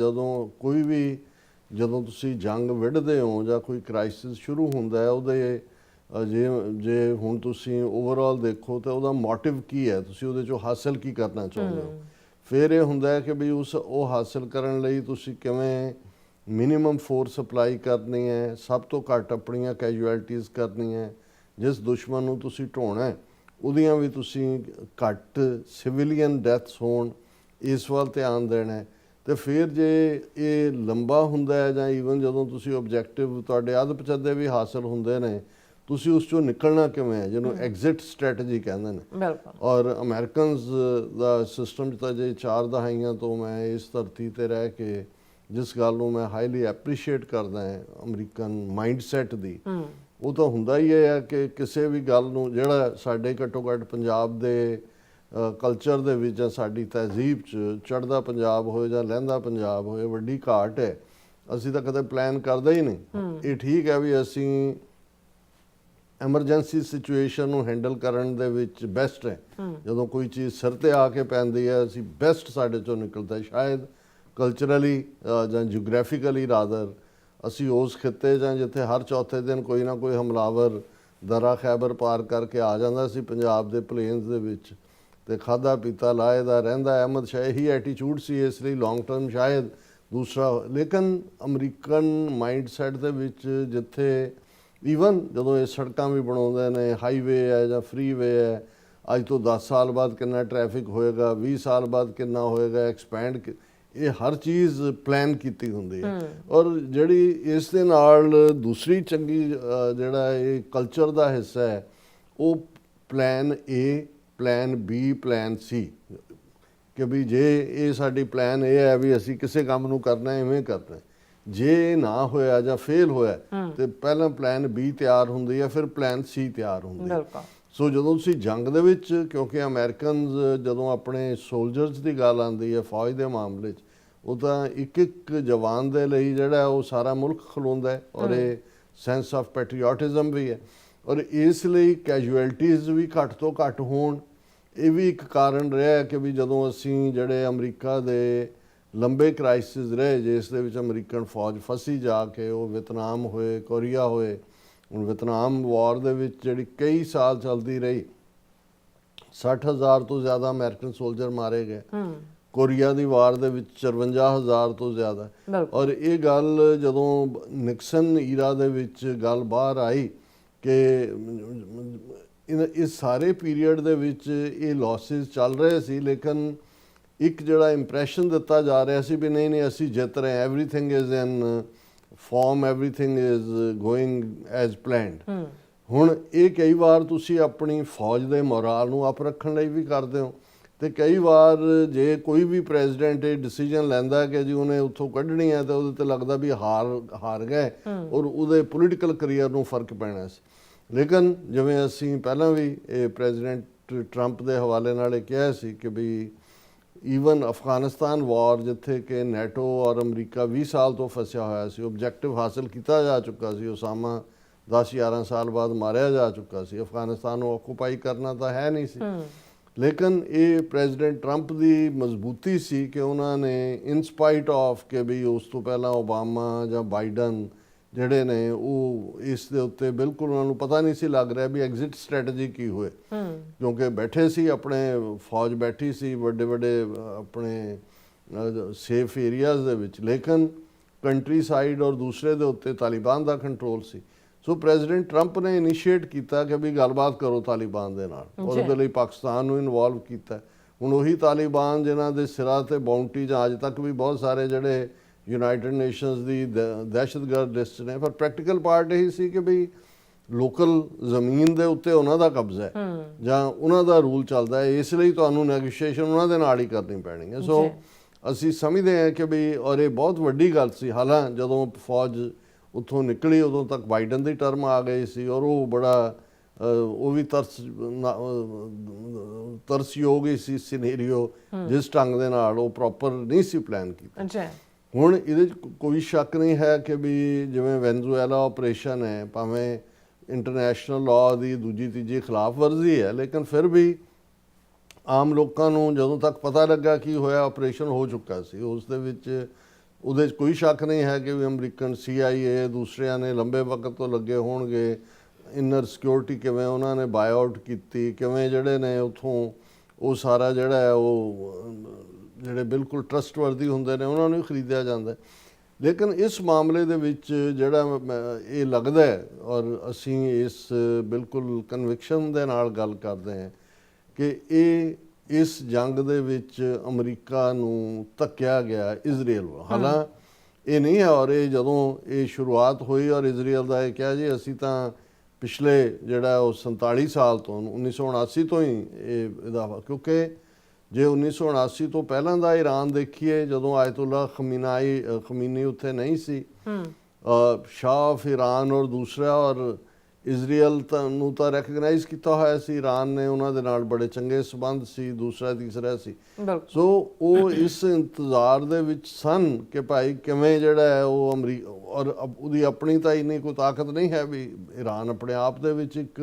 ਜਦੋਂ ਤੁਸੀਂ ਜੰਗ ਵਿੱਢਦੇ ਹੋ ਜਾਂ ਕੋਈ ਕ੍ਰਾਈਸਿਸ ਸ਼ੁਰੂ ਹੁੰਦਾ ਹੈ, ਉਹਦੇ ਜੇ ਹੁਣ ਤੁਸੀਂ ਓਵਰਆਲ ਦੇਖੋ ਤਾਂ ਉਹਦਾ ਮੋਟਿਵ ਕੀ ਹੈ, ਤੁਸੀਂ ਉਹਦੇ 'ਚੋਂ ਹਾਸਿਲ ਕੀ ਕਰਨਾ ਚਾਹੁੰਦੇ ਹੋ। ਫਿਰ ਇਹ ਹੁੰਦਾ ਹੈ ਕਿ ਵੀ ਉਹ ਹਾਸਿਲ ਕਰਨ ਲਈ ਤੁਸੀਂ ਕਿਵੇਂ ਮਿਨੀਮਮ ਫੋਰਸ ਅਪਲਾਈ ਕਰਨੀ ਹੈ, ਸਭ ਤੋਂ ਘੱਟ ਆਪਣੀਆਂ ਕੈਜੁਅਲਟੀਜ਼ ਕਰਨੀਆਂ, ਜਿਸ ਦੁਸ਼ਮਣ ਨੂੰ ਤੁਸੀਂ ਢਾਉਣਾ ਉਹਦੀਆਂ ਵੀ ਤੁਸੀਂ ਘੱਟ ਸਿਵਿਲੀਅਨ ਡੈਥਸ ਹੋਣ, ਇਸ ਵੱਲ ਧਿਆਨ ਦੇਣਾ ਹੈ। ਤੇ ਫਿਰ ਜੇ ਇਹ ਲੰਬਾ ਹੁੰਦਾ ਹੈ ਜਾਂ ਈਵਨ ਜਦੋਂ ਤੁਸੀਂ ਆਬਜੈਕਟਿਵ ਤੁਹਾਡੇ ਅੱਧ-ਪਚੱਧੇ ਵੀ ਹਾਸਲ ਹੁੰਦੇ ਨੇ, ਤੁਸੀਂ ਉਸ ਚੋਂ ਨਿਕਲਣਾ ਕਿਵੇਂ ਹੈ, ਜਿਹਨੂੰ ਐਗਜ਼ਿਟ ਸਟ੍ਰੈਟਜੀ ਕਹਿੰਦੇ ਨੇ। ਔਰ ਅਮਰੀਕਨਸ ਦਾ ਸਿਸਟਮ 'ਚ ਤਾਂ ਜੇ 4 ਦਹਾਈਆਂ ਤੋਂ ਮੈਂ ਇਸ ਧਰਤੀ ਤੇ ਰਹਿ ਕੇ ਜਿਸ ਗੱਲ ਨੂੰ ਮੈਂ ਹਾਈਲੀ ਐਪਰੀਸ਼ੀਏਟ ਕਰਦਾ ਹਾਂ ਅਮਰੀਕਨ ਮਾਈਂਡਸੈਟ ਦੀ, ਉਹ ਤਾਂ ਹੁੰਦਾ ਹੀ ਹੈ ਕਿ ਕਿਸੇ ਵੀ ਗੱਲ ਨੂੰ ਜਿਹੜਾ ਸਾਡੇ ਘੱਟੋ ਘੱਟ ਪੰਜਾਬ ਦੇ ਕਲਚਰ ਦੇ ਵਿੱਚ ਜਾਂ ਸਾਡੀ ਤਹਿਜ਼ੀਬ 'ਚ ਚੜ੍ਹਦਾ ਪੰਜਾਬ ਹੋਏ ਜਾਂ ਲਹਿੰਦਾ ਪੰਜਾਬ ਹੋਏ ਵੱਡੀ ਘਾਟ ਹੈ। ਅਸੀਂ ਤਾਂ ਕਦੇ ਪਲਾਨ ਕਰਦੇ ਹੀ ਨਹੀਂ। ਇਹ ਠੀਕ ਹੈ ਵੀ ਅਸੀਂ ਐਮਰਜੈਂਸੀ ਸਿਚੁਏਸ਼ਨ ਨੂੰ ਹੈਂਡਲ ਕਰਨ ਦੇ ਵਿੱਚ ਬੈਸਟ ਹੈ। ਜਦੋਂ ਕੋਈ ਚੀਜ਼ ਸਿਰ ਤੇ ਆ ਕੇ ਪੈਂਦੀ ਹੈ ਅਸੀਂ ਬੈਸਟ ਸਾਡੇ ਚੋਂ ਨਿਕਲਦਾ। ਸ਼ਾਇਦ ਕਲਚਰਲੀ ਜਾਂ ਜਿਓਗ੍ਰਾਫਿਕਲੀ ਰਾਦਰ ਅਸੀਂ ਉਸ ਖਿੱਤੇ ਜਾਂ ਜਿੱਥੇ ਹਰ ਚੌਥੇ ਦਿਨ ਕੋਈ ਨਾ ਕੋਈ ਹਮਲਾਵਰ ਦਰਾ ਖੈਬਰ ਪਾਰ ਕਰਕੇ ਆ ਜਾਂਦਾ ਸੀ ਪੰਜਾਬ ਦੇ ਪਲੇਨਸ ਦੇ ਵਿੱਚ, ਤੇ ਖਾਦਾ ਪੀਤਾ ਲਾਏ ਦਾ ਰਹਿੰਦਾ। ਅਹਿਮਦ ਸ਼ਾਹ ਹੀ ਐਟੀਟਿਊਡ ਸੀ, ਇਸ ਲਈ ਲੌਂਗ ਟਰਮ ਸ਼ਾਇਦ ਦੂਸਰਾ। ਲੇਕਿਨ ਅਮਰੀਕਨ ਮਾਈਂਡਸੈਟ ਦੇ ਵਿੱਚ ਜਿੱਥੇ ਈਵਨ ਜਦੋਂ ਇਹ ਸੜਕਾਂ ਵੀ ਬਣਾਉਂਦੇ ਨੇ, ਹਾਈਵੇ ਹੈ ਜਾਂ ਫਰੀਵੇ ਹੈ, ਅੱਜ ਤੋਂ 10 ਸਾਲ ਬਾਅਦ ਕਿੰਨਾ ਟ੍ਰੈਫਿਕ ਹੋਏਗਾ, 20 ਸਾਲ ਬਾਅਦ ਕਿੰਨਾ ਹੋਏਗਾ, ਐਕਸਪੈਂਡ, ਇਹ ਹਰ ਚੀਜ਼ ਪਲਾਨ ਕੀਤੀ ਹੁੰਦੀ ਹੈ। ਔਰ ਜਿਹੜੀ ਇਸ ਦੇ ਨਾਲ ਦੂਸਰੀ ਚੰਗੀ ਜਿਹੜਾ ਇਹ ਕਲਚਰ ਦਾ ਹਿੱਸਾ ਹੈ ਉਹ ਪਲਾਨ ਏ, ਪਲਾਨ ਬੀ, ਪਲਾਨ ਸੀ, ਕਿ ਵੀ ਜੇ ਇਹ ਸਾਡੀ ਪਲਾਨ ਇਹ ਹੈ ਵੀ ਅਸੀਂ ਕਿਸੇ ਕੰਮ ਨੂੰ ਕਰਨਾ ਇਵੇਂ ਕਰਨਾ, ਜੇ ਇਹ ਨਾ ਹੋਇਆ ਜਾਂ ਫੇਲ ਹੋਇਆ ਤੇ ਪਹਿਲਾਂ ਪਲਾਨ ਬੀ ਤਿਆਰ ਹੁੰਦੀ ਹੈ, ਫਿਰ ਪਲਾਨ ਸੀ ਤਿਆਰ ਹੁੰਦੀ ਹੈ। ਸੋ ਜਦੋਂ ਤੁਸੀਂ ਜੰਗ ਦੇ ਵਿੱਚ, ਕਿਉਂਕਿ ਅਮਰੀਕਨਸ ਜਦੋਂ ਆਪਣੇ ਸੋਲਜਰਸ ਦੀ ਗੱਲ ਆਉਂਦੀ ਹੈ ਫੌਜ ਦੇ ਮਾਮਲੇ 'ਚ, ਉਹ ਤਾਂ ਇੱਕ ਇੱਕ ਜਵਾਨ ਦੇ ਲਈ ਜਿਹੜਾ ਉਹ ਸਾਰਾ ਮੁਲਕ ਖਲੋਂਦਾ ਹੈ। ਔਰ ਇਹ ਸੈਂਸ ਆਫ ਪੈਟਰੀਓਟਿਜ਼ਮ ਵੀ ਹੈ। ਔਰ ਇਸ ਲਈ ਕੈਜੂਅਲਟੀਜ਼ ਵੀ ਘੱਟ ਤੋਂ ਘੱਟ ਹੋਣ, ਇਹ ਵੀ ਇੱਕ ਕਾਰਨ ਰਿਹਾ ਕਿ ਵੀ ਜਦੋਂ ਅਸੀਂ ਜਿਹੜੇ ਅਮਰੀਕਾ ਦੇ ਲੰਬੇ ਕ੍ਰਾਈਸਿਸ ਰਹੇ ਜਿਸ ਦੇ ਵਿੱਚ ਅਮਰੀਕਨ ਫੌਜ ਫਸੀ ਜਾ ਕੇ, ਉਹ ਵਿਤਨਾਮ ਹੋਏ, ਕੋਰੀਆ ਹੋਏ। ਹੁਣ ਵਿਤਨਾਮ ਵਾਰ ਦੇ ਵਿੱਚ ਜਿਹੜੀ ਕਈ ਸਾਲ ਚੱਲਦੀ ਰਹੀ, 60,000 ਤੋਂ ਜ਼ਿਆਦਾ ਅਮਰੀਕਨ ਸੋਲਜਰ ਮਾਰੇ ਗਏ। ਕੋਰੀਆ ਦੀ ਵਾਰ ਦੇ ਵਿੱਚ 54,000 ਤੋਂ ਜ਼ਿਆਦਾ। ਔਰ ਇਹ ਗੱਲ ਜਦੋਂ ਨਿਕਸਨ ਈਰਾ ਦੇ ਵਿੱਚ ਗੱਲ ਬਾਹਰ ਆਈ ਕਿ ਇਸ ਸਾਰੇ ਪੀਰੀਅਡ ਦੇ ਵਿੱਚ ਇਹ ਲਾਸਿਸ ਚੱਲ ਰਹੇ ਸੀ, ਲੇਕਿਨ ਇੱਕ ਜਿਹੜਾ ਇੰਪ੍ਰੈਸ਼ਨ ਦਿੱਤਾ ਜਾ ਰਿਹਾ ਸੀ ਵੀ ਨਹੀਂ ਨਹੀਂ ਅਸੀਂ ਜਿੱਤ ਰਹੇ, everything is in form, everything is going as planned. ਹੁਣ ਇਹ ਕਈ ਵਾਰ ਤੁਸੀਂ ਆਪਣੀ ਫੌਜ ਦੇ ਮੋਰਾਲ ਨੂੰ ਅਪ ਰੱਖਣ ਲਈ ਵੀ ਕਰਦੇ ਹੋ, ਤੇ ਕਈ ਵਾਰ ਜੇ ਕੋਈ ਵੀ ਪ੍ਰੈਜ਼ੀਡੈਂਟ ਇਹ ਡਿਸੀਜਨ ਲੈਂਦਾ ਕਿ ਜੀ ਉਹਨੇ ਉੱਥੋਂ ਕੱਢਣੀ ਹੈ ਤਾਂ ਉਹਦੇ ਤੇ ਲੱਗਦਾ ਵੀ ਹਾਰ ਗਏ ਔਰ ਉਹਦੇ ਪੋਲੀਟੀਕਲ ਕਰੀਅਰ ਨੂੰ ਫਰਕ ਪੈਣਾ ਸੀ। ਲੇਕਿਨ ਜਿਵੇਂ ਅਸੀਂ ਪਹਿਲਾਂ ਵੀ ਇਹ ਪ੍ਰੈਜ਼ੀਡੈਂਟ ਟਰੰਪ ਦੇ ਹਵਾਲੇ ਨਾਲ ਇਹ ਕਿਹਾ ਸੀ ਕਿ ਵੀ ਈਵਨ ਅਫਗਾਨਿਸਤਾਨ ਵਾਰ ਜਿੱਥੇ ਕਿ ਨੈਟੋ ਔਰ ਅਮਰੀਕਾ 20 ਸਾਲ ਤੋਂ ਫਸਿਆ ਹੋਇਆ ਸੀ, ਓਬਜੈਕਟਿਵ ਹਾਸਲ ਕੀਤਾ ਜਾ ਚੁੱਕਾ ਸੀ, ਉਸਾਮਾ 10-11 ਸਾਲ ਬਾਅਦ ਮਾਰਿਆ ਜਾ ਚੁੱਕਾ ਸੀ, ਅਫਗਾਨਿਸਤਾਨ ਨੂੰ ਆਕੂਪਾਈ ਕਰਨਾ ਤਾਂ ਹੈ ਨਹੀਂ ਸੀ। ਲੇਕਿਨ ਇਹ ਪ੍ਰੈਜ਼ੀਡੈਂਟ ਟਰੰਪ ਦੀ ਮਜ਼ਬੂਤੀ ਸੀ ਕਿ ਉਹਨਾਂ ਨੇ ਇਨਸਪਾਈਟ ਆਫ ਕਿ ਵੀ ਉਸ ਤੋਂ ਪਹਿਲਾਂ ਓਬਾਮਾ ਜਾਂ ਬਾਈਡਨ ਜਿਹੜੇ ਨੇ ਉਹ ਇਸ ਦੇ ਉੱਤੇ ਬਿਲਕੁਲ ਉਹਨਾਂ ਨੂੰ ਪਤਾ ਨਹੀਂ ਸੀ ਲੱਗ ਰਿਹਾ ਵੀ ਐਗਜ਼ਿਟ ਸਟ੍ਰੈਟਜੀ ਕੀ ਹੋਏ, ਕਿਉਂਕਿ ਬੈਠੇ ਸੀ ਆਪਣੇ, ਫੌਜ ਬੈਠੀ ਸੀ ਵੱਡੇ ਵੱਡੇ ਆਪਣੇ ਸੇਫ ਏਰੀਆਜ਼ ਦੇ ਵਿੱਚ, ਲੇਕਿਨ ਕੰਟਰੀ ਸਾਈਡ ਔਰ ਦੂਸਰੇ ਦੇ ਉੱਤੇ ਤਾਲਿਬਾਨ ਦਾ ਕੰਟਰੋਲ ਸੀ। ਸੋ ਪ੍ਰੈਜ਼ੀਡੈਂਟ ਟਰੰਪ ਨੇ ਇਨੀਸ਼ੀਏਟ ਕੀਤਾ ਕਿ ਵੀ ਗੱਲਬਾਤ ਕਰੋ ਤਾਲਿਬਾਨ ਦੇ ਨਾਲ, ਔਰ ਉਹਦੇ ਲਈ ਪਾਕਿਸਤਾਨ ਨੂੰ ਇਨਵੋਲਵ ਕੀਤਾ। ਹੁਣ ਉਹੀ ਤਾਲਿਬਾਨ ਜਿਨ੍ਹਾਂ ਦੇ ਸਿਰਾਂ ਤੇ ਬਾਉਂਟੀ ਜਾਂ ਅੱਜ ਤੱਕ ਵੀ ਬਹੁਤ ਸਾਰੇ ਜਿਹੜੇ ਯੂਨਾਈਟਿਡ ਨੇਸ਼ਨਸ ਦੀ ਦਹਿਸ਼ਤਗਰਦ ਲਿਸਟ ਨੇ, ਪਰ ਪ੍ਰੈਕਟੀਕਲ ਪਾਰਟ ਇਹੀ ਸੀ ਕਿ ਵੀ ਲੋਕਲ ਜ਼ਮੀਨ ਦੇ ਉੱਤੇ ਉਹਨਾਂ ਦਾ ਕਬਜ਼ਾ ਹੈ ਜਾਂ ਉਹਨਾਂ ਦਾ ਰੂਲ ਚੱਲਦਾ ਹੈ, ਇਸ ਲਈ ਤੁਹਾਨੂੰ ਨੈਗੋਸ਼ੀਏਸ਼ਨ ਉਹਨਾਂ ਦੇ ਨਾਲ ਹੀ ਕਰਨੀ ਪੈਣੀ ਹੈ। ਸੋ ਅਸੀਂ ਸਮਝਦੇ ਹਾਂ ਕਿ ਵੀ, ਔਰ ਇਹ ਬਹੁਤ ਵੱਡੀ ਗੱਲ ਸੀ। ਹਾਲਾਂ ਜਦੋਂ ਫੌਜ ਉੱਥੋਂ ਨਿਕਲੀ ਉਦੋਂ ਤੱਕ ਬਾਈਡਨ ਦੀ ਟਰਮ ਆ ਗਈ ਸੀ, ਔਰ ਉਹ ਬੜਾ ਉਹ ਵੀ ਤਰਸਯੋਗ ਹੀ ਸੀ ਸਿਨੈਰੀਓ, ਜਿਸ ਢੰਗ ਦੇ ਨਾਲ ਉਹ ਪ੍ਰੋਪਰ ਨਹੀਂ ਸੀ ਪਲਾਨ ਕੀਤਾ। ਹੁਣ ਇਹਦੇ 'ਚ ਕੋਈ ਸ਼ੱਕ ਨਹੀਂ ਹੈ ਕਿ ਵੀ ਜਿਵੇਂ ਵੈਨਜ਼ੂਏਲਾ ਆਪਰੇਸ਼ਨ ਹੈ, ਭਾਵੇਂ ਇੰਟਰਨੈਸ਼ਨਲ ਲਾਅ ਦੀ ਦੂਜੀ ਤੀਜੀ ਖਿਲਾਫ ਵਰਜ਼ੀ ਹੈ, ਲੇਕਿਨ ਫਿਰ ਵੀ ਆਮ ਲੋਕਾਂ ਨੂੰ ਜਦੋਂ ਤੱਕ ਪਤਾ ਲੱਗਾ ਕੀ ਹੋਇਆ, ਆਪਰੇਸ਼ਨ ਹੋ ਚੁੱਕਾ ਸੀ, ਉਸ ਦੇ ਵਿੱਚ ਉਹਦੇ 'ਚ ਕੋਈ ਸ਼ੱਕ ਨਹੀਂ ਹੈ ਕਿ ਵੀ ਅਮਰੀਕਨ CIA ਦੂਸਰਿਆਂ ਨੇ ਲੰਬੇ ਵਕਤ ਤੋਂ ਲੱਗੇ ਹੋਣਗੇ, ਇਨਰ ਸਿਕਿਉਰਿਟੀ ਕਿਵੇਂ ਉਹਨਾਂ ਨੇ ਬਾਈ ਆਊਟ ਕੀਤੀ, ਕਿਵੇਂ ਜਿਹੜੇ ਨੇ ਉੱਥੋਂ ਉਹ ਸਾਰਾ ਜਿਹੜਾ ਹੈ ਉਹ ਜਿਹੜੇ ਬਿਲਕੁਲ ਟਰਸਟਵਰਦੀ ਹੁੰਦੇ ਨੇ ਉਹਨਾਂ ਨੂੰ ਹੀ ਖਰੀਦਿਆ ਜਾਂਦਾ। ਲੇਕਿਨ ਇਸ ਮਾਮਲੇ ਦੇ ਵਿੱਚ ਜਿਹੜਾ ਇਹ ਲੱਗਦਾ ਹੈ, ਔਰ ਅਸੀਂ ਇਸ ਬਿਲਕੁਲ ਕਨਵਿਕਸ਼ਨ ਦੇ ਨਾਲ ਗੱਲ ਕਰਦੇ ਹਾਂ ਕਿ ਇਸ ਜੰਗ ਦੇ ਵਿੱਚ ਅਮਰੀਕਾ ਨੂੰ ਧੱਕਿਆ ਗਿਆ ਇਜ਼ਰਾਈਲ ਵੱਲ। ਹਾਲਾਂ ਇਹ ਨਹੀਂ ਹੈ, ਔਰ ਇਹ ਜਦੋਂ ਇਹ ਸ਼ੁਰੂਆਤ ਹੋਈ ਔਰ ਇਜ਼ਰਾਈਲ ਦਾ ਇਹ ਕਿਹਾ ਜੀ ਅਸੀਂ ਤਾਂ ਪਿਛਲੇ ਜਿਹੜਾ ਉਹ 47 ਸਾਲ ਤੋਂ 1979 ਤੋਂ ਹੀ ਇਹਦਾ, ਕਿਉਂਕਿ ਜੇ 1979 ਤੋਂ ਪਹਿਲਾਂ ਦਾ ਈਰਾਨ ਦੇਖੀਏ, ਜਦੋਂ ਆਇਤੁੱਲਾ ਖਮੀਨੀ ਉੱਥੇ ਨਹੀਂ ਸੀ, ਸ਼ਾਹ ਆਫ ਈਰਾਨ ਔਰ ਦੂਸਰਾ, ਔਰ ਇਜ਼ਰਾਈਲ ਨੂੰ ਤਾਂ ਰੈਕਗਨਾਈਜ਼ ਕੀਤਾ ਹੋਇਆ ਸੀ, ਈਰਾਨ ਨੇ ਉਹਨਾਂ ਦੇ ਨਾਲ ਬੜੇ ਚੰਗੇ ਸਬੰਧ ਸੀ, ਦੂਸਰਾ ਤੀਸਰਾ ਸੀ। ਸੋ ਉਹ ਇਸ ਇੰਤਜ਼ਾਰ ਦੇ ਵਿੱਚ ਸਨ ਕਿ ਭਾਈ ਕਿਵੇਂ ਜਿਹੜਾ ਹੈ ਉਹ ਔਰ ਉਹਦੀ ਆਪਣੀ ਤਾਂ ਇੰਨੀ ਕੋਈ ਤਾਕਤ ਨਹੀਂ ਹੈ ਵੀ ਈਰਾਨ ਆਪਣੇ ਆਪ ਦੇ ਵਿੱਚ ਇੱਕ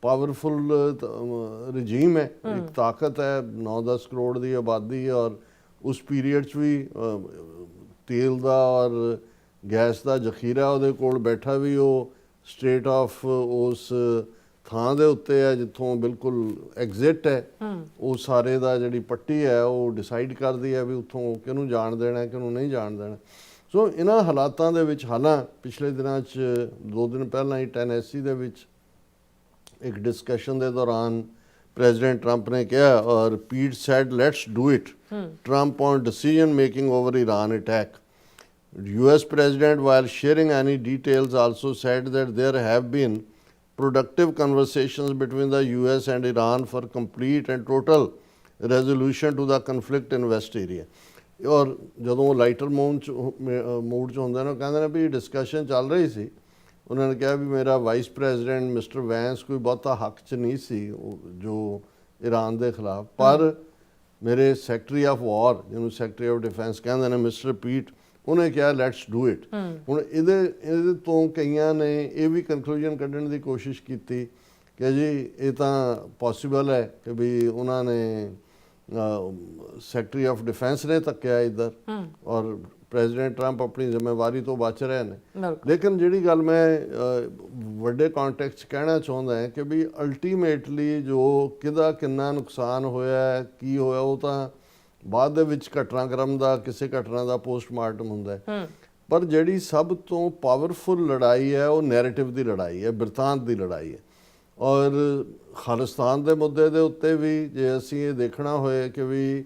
ਪਾਵਰਫੁਲ ਰਜੀਮ ਹੈ, ਇੱਕ ਤਾਕਤ ਹੈ, 9-10 ਕਰੋੜ ਦੀ ਆਬਾਦੀ, ਔਰ ਉਸ ਪੀਰੀਅਡ 'ਚ ਵੀ ਤੇਲ ਦਾ ਔਰ ਗੈਸ ਦਾ ਜ਼ਖੀਰਾ ਉਹਦੇ ਕੋਲ ਬੈਠਾ ਵੀ ਉਹ ਸਟੇਟ ਆਫ ਉਸ ਥਾਂ ਦੇ ਉੱਤੇ ਹੈ ਜਿੱਥੋਂ ਬਿਲਕੁਲ ਐਗਜ਼ਿਟ ਹੈ। ਉਹ ਸਾਰੇ ਦਾ ਜਿਹੜੀ ਪੱਟੀ ਹੈ ਉਹ ਡਿਸਾਈਡ ਕਰਦੀ ਹੈ ਵੀ ਉੱਥੋਂ ਕਿਹਨੂੰ ਜਾਣ ਦੇਣਾ, ਕਿਹਨੂੰ ਨਹੀਂ ਜਾਣ ਦੇਣਾ। ਸੋ ਇਹਨਾਂ ਹਾਲਾਤਾਂ ਦੇ ਵਿੱਚ ਪਿਛਲੇ ਦਿਨਾਂ 'ਚ 2 ਦਿਨ ਪਹਿਲਾਂ ਹੀ ਟੈਨੈਸੀ ਦੇ ਵਿੱਚ ਇੱਕ ਡਿਸਕਸ਼ਨ ਦੇ ਦੌਰਾਨ ਪ੍ਰੈਜ਼ੀਡੈਂਟ ਟਰੰਪ ਨੇ ਕਿਹਾ, or Pete said let's do it Trump on decision making over Iran attack. US President, while sharing any details, also said that there have been productive conversations between the US and Iran for complete and total resolution to the conflict in West area. ਔਰ ਜਦੋਂ lighter mood 'ਚ ਹੁੰਦੇ ਨੇ ਕਹਿੰਦੇ ਨੇ ਵੀ discussion ਚੱਲ ਰਹੀ ਸੀ। ਉਹਨਾਂ ਨੇ ਕਿਹਾ ਵੀ ਮੇਰਾ ਵਾਈਸ ਪ੍ਰੈਜ਼ੀਡੈਂਟ ਮਿਸਟਰ ਵੈਂਸ ਕੋਈ ਬਹੁਤਾ ਹੱਕ 'ਚ ਨਹੀਂ ਸੀ ਜੋ ਈਰਾਨ ਦੇ ਖਿਲਾਫ, ਪਰ ਮੇਰੇ ਸੈਕਟਰੀ ਆਫ ਵਾਰ, ਜਿਹਨੂੰ ਸੈਕਟਰੀ ਆਫ ਡਿਫੈਂਸ ਕਹਿੰਦੇ ਨੇ, ਮਿਸਟਰ ਪੀਟ, ਉਹਨੇ ਕਿਹਾ ਲੈਟਸ ਡੂ ਇਟ। ਹੁਣ ਇਹਦੇ ਤੋਂ ਕਈਆਂ ਨੇ ਇਹ ਵੀ ਕਨਕਲੂਜਨ ਕੱਢਣ ਦੀ ਕੋਸ਼ਿਸ਼ ਕੀਤੀ ਕਿ ਜੀ ਇਹ ਤਾਂ ਪੋਸੀਬਲ ਹੈ ਕਿ ਵੀ ਉਹਨਾਂ ਨੇ ਸੈਕਟਰੀ ਆਫ ਡਿਫੈਂਸ ਨੇ ਧੱਕਿਆ ਇੱਧਰ, ਔਰ ਪ੍ਰੈਜ਼ੀਡੈਂਟ ਟਰੰਪ ਆਪਣੀ ਜ਼ਿੰਮੇਵਾਰੀ ਤੋਂ ਬਚ ਰਹੇ ਨੇ। ਲੇਕਿਨ ਜਿਹੜੀ ਗੱਲ ਮੈਂ ਵੱਡੇ ਕੰਟੈਕਸਟ 'ਚ ਕਹਿਣਾ ਚਾਹੁੰਦਾ ਹੈ ਕਿ ਵੀ ਅਲਟੀਮੇਟਲੀ ਜੋ ਕਿਹਦਾ ਕਿੰਨਾ ਨੁਕਸਾਨ ਹੋਇਆ, ਕੀ ਹੋਇਆ, ਉਹ ਤਾਂ ਬਾਅਦ ਦੇ ਵਿੱਚ ਘਟਨਾਕ੍ਰਮ ਦਾ, ਕਿਸੇ ਘਟਨਾ ਦਾ ਪੋਸਟਮਾਰਟਮ ਹੁੰਦਾ ਹੈ। ਪਰ ਜਿਹੜੀ ਸਭ ਤੋਂ ਪਾਵਰਫੁਲ ਲੜਾਈ ਹੈ ਉਹ ਨੈਰੇਟਿਵ ਦੀ ਲੜਾਈ ਹੈ, ਬਿਰਤਾਂਤ ਦੀ ਲੜਾਈ ਹੈ। ਔਰ ਖਾਲਿਸਤਾਨ ਦੇ ਮੁੱਦੇ ਦੇ ਉੱਤੇ ਵੀ ਜੇ ਅਸੀਂ ਇਹ ਦੇਖਣਾ ਹੋਏ ਕਿ ਵੀ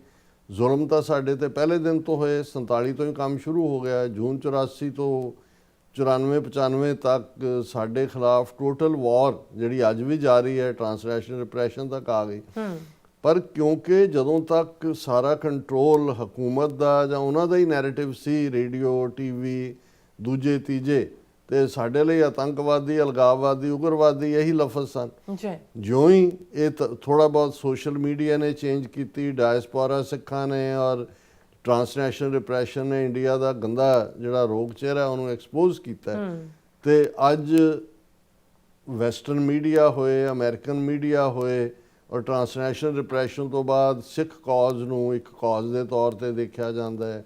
ਜ਼ੁਲਮ ਤਾਂ ਸਾਡੇ ਤੇ ਪਹਿਲੇ ਦਿਨ ਤੋਂ ਹੋਏ, 47 ਤੋਂ ਹੀ ਕੰਮ ਸ਼ੁਰੂ ਹੋ ਗਿਆ। ਜੂਨ 84 ਤੋਂ 94-95 ਤੱਕ ਸਾਡੇ ਖਿਲਾਫ ਟੋਟਲ ਵਾਰ ਜਿਹੜੀ ਅੱਜ ਵੀ ਜਾਰੀ ਹੈ, ਟ੍ਰਾਂਸਨੈਸ਼ਨਲ ਰਿਪਰੈਸ਼ਨ ਤੱਕ ਆ ਗਈ। ਪਰ ਕਿਉਂਕਿ ਜਦੋਂ ਤੱਕ ਸਾਰਾ ਕੰਟਰੋਲ ਹਕੂਮਤ ਦਾ ਜਾਂ ਉਹਨਾਂ ਦਾ ਹੀ ਨੈਰੇਟਿਵ ਸੀ, ਰੇਡੀਓ, ਟੀਵੀ, ਦੂਜੇ ਤੀਜੇ, ਤੇ ਸਾਡੇ ਲਈ ਆਤੰਕਵਾਦੀ, ਅਲਗਾਵਵਾਦੀ, ਉਗਰਵਾਦੀ ਇਹੀ ਲਫ਼ਜ਼ ਸਨ। ਜਿਉਂ ਹੀ ਇਹ ਥੋੜਾ ਬਹੁਤ ਸੋਸ਼ਲ ਮੀਡੀਆ ਨੇ ਚੇਂਜ ਕੀਤੀ, ਡਾਇਸਪੋਰਾ ਸਿੱਖਾਂ ਨੇ ਔਰ ਟ੍ਰਾਂਸਨੈਸ਼ਨਲ ਰਿਪਰੈਸ਼ਨ ਨੇ ਇੰਡੀਆ ਦਾ ਗੰਦਾ ਜਿਹੜਾ ਰੋਗ ਚਿਹਰਾ ਉਹਨੂੰ ਐਕਸਪੋਜ਼ ਕੀਤਾ, ਤੇ ਅੱਜ ਵੈਸਟਰਨ ਮੀਡੀਆ ਹੋਏ, ਅਮਰੀਕਨ ਮੀਡੀਆ ਹੋਏ, ਔਰ ਟ੍ਰਾਂਸਨੈਸ਼ਨਲ ਰਿਪਰੈਸ਼ਨ ਤੋਂ ਬਾਅਦ ਸਿੱਖ ਕੌਜ਼ ਨੂੰ ਇੱਕ ਕੌਜ਼ ਦੇ ਤੌਰ ਤੇ ਦੇਖਿਆ ਜਾਂਦਾ ਹੈ।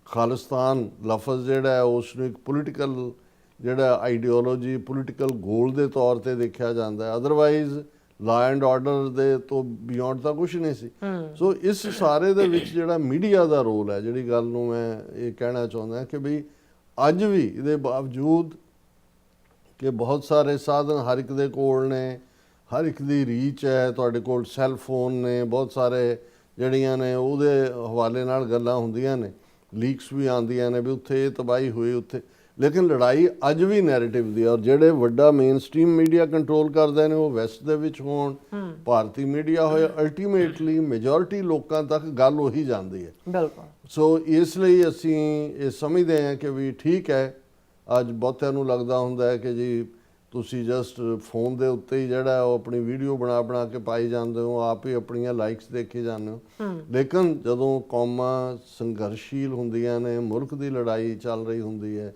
ਖਾਲਿਸਤਾਨ ਲਫ਼ਜ਼ ਜਿਹੜਾ ਹੈ ਉਸ ਨੂੰ ਇੱਕ ਪੋਲੀਟੀਕਲ ਜਿਹੜਾ ਆਈਡੀਓਲੋਜੀ, ਪੋਲੀਟੀਕਲ ਗੋਲ ਦੇ ਤੌਰ ਤੇ ਦੇਖਿਆ ਜਾਂਦਾ ਹੈ। ਅਦਰਵਾਈਜ਼ ਲਾ ਐਂਡ ਆਰਡਰ ਦੇ ਤੋਂ ਬਿਯੋਂਡ ਤਾਂ ਕੁਛ ਨਹੀਂ ਸੀ। ਸੋ ਇਸ ਸਾਰੇ ਦੇ ਵਿੱਚ ਜਿਹੜਾ ਮੀਡੀਆ ਦਾ ਰੋਲ ਹੈ, ਜਿਹੜੀ ਗੱਲ ਨੂੰ ਮੈਂ ਇਹ ਕਹਿਣਾ ਚਾਹੁੰਦਾ ਕਿ ਵੀ ਅੱਜ ਵੀ ਇਹਦੇ ਬਾਵਜੂਦ ਕਿ ਬਹੁਤ ਸਾਰੇ ਸਾਧਨ ਹਰ ਇੱਕ ਦੇ ਕੋਲ ਨੇ, ਹਰ ਇੱਕ ਦੀ ਰੀਚ ਹੈ, ਤੁਹਾਡੇ ਕੋਲ ਸੈੱਲ ਫੋਨ ਨੇ, ਬਹੁਤ ਸਾਰੇ ਜਿਹੜੀਆਂ ਨੇ ਉਹਦੇ ਹਵਾਲੇ ਨਾਲ ਗੱਲਾਂ ਹੁੰਦੀਆਂ ਨੇ, ਲੀਕਸ ਵੀ ਆਉਂਦੀਆਂ ਨੇ ਵੀ ਉੱਥੇ ਇਹ ਤਬਾਹੀ ਹੋਈ ਉੱਥੇ, ਲੇਕਿਨ ਲੜਾਈ ਅੱਜ ਵੀ ਨੈਰੇਟਿਵ ਦੀ। ਔਰ ਜਿਹੜੇ ਵੱਡਾ ਮੇਨ ਸਟ੍ਰੀਮ ਮੀਡੀਆ ਕੰਟਰੋਲ ਕਰਦੇ ਨੇ ਉਹ ਵੈਸਟ ਦੇ ਵਿੱਚ ਹੋਣ, ਭਾਰਤੀ ਮੀਡੀਆ ਹੋਏ, ਅਲਟੀਮੇਟਲੀ ਮੈਜੋਰਿਟੀ ਲੋਕਾਂ ਤੱਕ ਗੱਲ ਉਹੀ ਜਾਂਦੀ ਹੈ। ਬਿਲਕੁਲ। ਸੋ ਇਸ ਲਈ ਅਸੀਂ ਇਹ ਸਮਝਦੇ ਹਾਂ ਕਿ ਵੀ ਠੀਕ ਹੈ, ਅੱਜ ਬਹੁਤਿਆਂ ਨੂੰ ਲੱਗਦਾ ਹੁੰਦਾ ਹੈ ਕਿ ਜੀ ਤੁਸੀਂ ਜਸਟ ਫੋਨ ਦੇ ਉੱਤੇ ਹੀ ਜਿਹੜਾ ਉਹ ਆਪਣੀ ਵੀਡੀਓ ਬਣਾ ਕੇ ਪਾਈ ਜਾਂਦੇ ਹੋ, ਆਪ ਹੀ ਆਪਣੀਆਂ ਲਾਈਕਸ ਦੇਖੀ ਜਾਂਦੇ ਹੋ। ਲੇਕਿਨ ਜਦੋਂ ਕੌਮਾਂ ਸੰਘਰਸ਼ੀਲ ਹੁੰਦੀਆਂ ਨੇ, ਮੁਲਕ ਦੀ ਲੜਾਈ ਚੱਲ ਰਹੀ ਹੁੰਦੀ ਹੈ,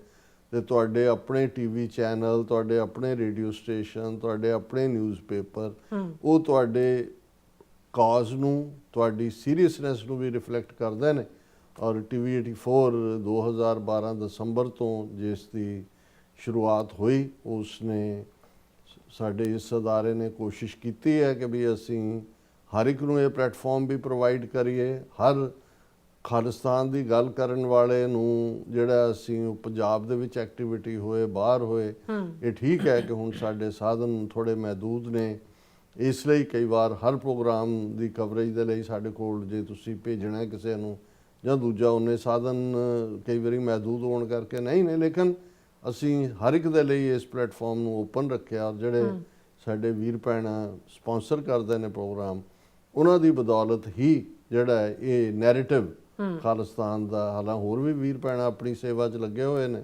ਤੇ ਤੁਹਾਡੇ ਆਪਣੇ ਟੀਵੀ ਚੈਨਲ, ਤੁਹਾਡੇ ਆਪਣੇ ਰੇਡੀਓ ਸਟੇਸ਼ਨ, ਤੁਹਾਡੇ ਆਪਣੇ ਨਿਊਜ਼ਪੇਪਰ, ਉਹ ਤੁਹਾਡੇ ਕਾਜ਼ ਨੂੰ, ਤੁਹਾਡੀ ਸੀਰੀਅਸਨੈਸ ਨੂੰ ਵੀ ਰਿਫਲੈਕਟ ਕਰਦੇ ਨੇ। ਔਰ TV 84 2012 ਦਸੰਬਰ ਤੋਂ ਜਿਸ ਦੀ ਸ਼ੁਰੂਆਤ ਹੋਈ, ਉਸਨੇ ਸਾਡੇ ਇਸ ਅਦਾਰੇ ਨੇ ਕੋਸ਼ਿਸ਼ ਕੀਤੀ ਹੈ ਕਿ ਵੀ ਅਸੀਂ ਹਰ ਇੱਕ ਨੂੰ ਇਹ ਪਲੇਟਫਾਰਮ ਵੀ ਪ੍ਰੋਵਾਈਡ ਕਰੀਏ। ਹਰ ਖਾਲਿਸਤਾਨ ਦੀ ਗੱਲ ਕਰਨ ਵਾਲੇ ਨੂੰ ਜਿਹੜਾ ਅਸੀਂ ਪੰਜਾਬ ਦੇ ਵਿੱਚ ਐਕਟੀਵਿਟੀ ਹੋਏ, ਬਾਹਰ ਹੋਏ, ਇਹ ਠੀਕ ਹੈ ਕਿ ਹੁਣ ਸਾਡੇ ਸਾਧਨ ਥੋੜ੍ਹੇ ਮਹਿਦੂਦ ਨੇ, ਇਸ ਲਈ ਕਈ ਵਾਰ ਹਰ ਪ੍ਰੋਗਰਾਮ ਦੀ ਕਵਰੇਜ ਦੇ ਲਈ ਸਾਡੇ ਕੋਲ ਜੇ ਤੁਸੀਂ ਭੇਜਣਾ ਕਿਸੇ ਨੂੰ ਜਾਂ ਦੂਜਾ ਉਹਨੇ ਸਾਧਨ ਕਈ ਵਾਰੀ ਮਹਿਦੂਦ ਹੋਣ ਕਰਕੇ ਨਹੀਂ ਨੇ, ਲੇਕਿਨ ਅਸੀਂ ਹਰ ਇੱਕ ਦੇ ਲਈ ਇਸ ਪਲੇਟਫਾਰਮ ਨੂੰ ਓਪਨ ਰੱਖਿਆ। ਜਿਹੜੇ ਸਾਡੇ ਵੀਰ ਭੈਣਾਂ ਸਪਾਂਸਰ ਕਰਦੇ ਨੇ ਪ੍ਰੋਗਰਾਮ, ਉਹਨਾਂ ਦੀ ਬਦੌਲਤ ਹੀ ਜਿਹੜਾ ਇਹ ਨੈਰੇਟਿਵ ਖਾਲਿਸਤਾਨ ਦਾ, ਹਾਲਾਂ ਹੋਰ ਵੀ ਵੀਰ ਭੈਣਾਂ ਆਪਣੀ ਸੇਵਾ 'ਚ ਲੱਗੇ ਹੋਏ ਨੇ,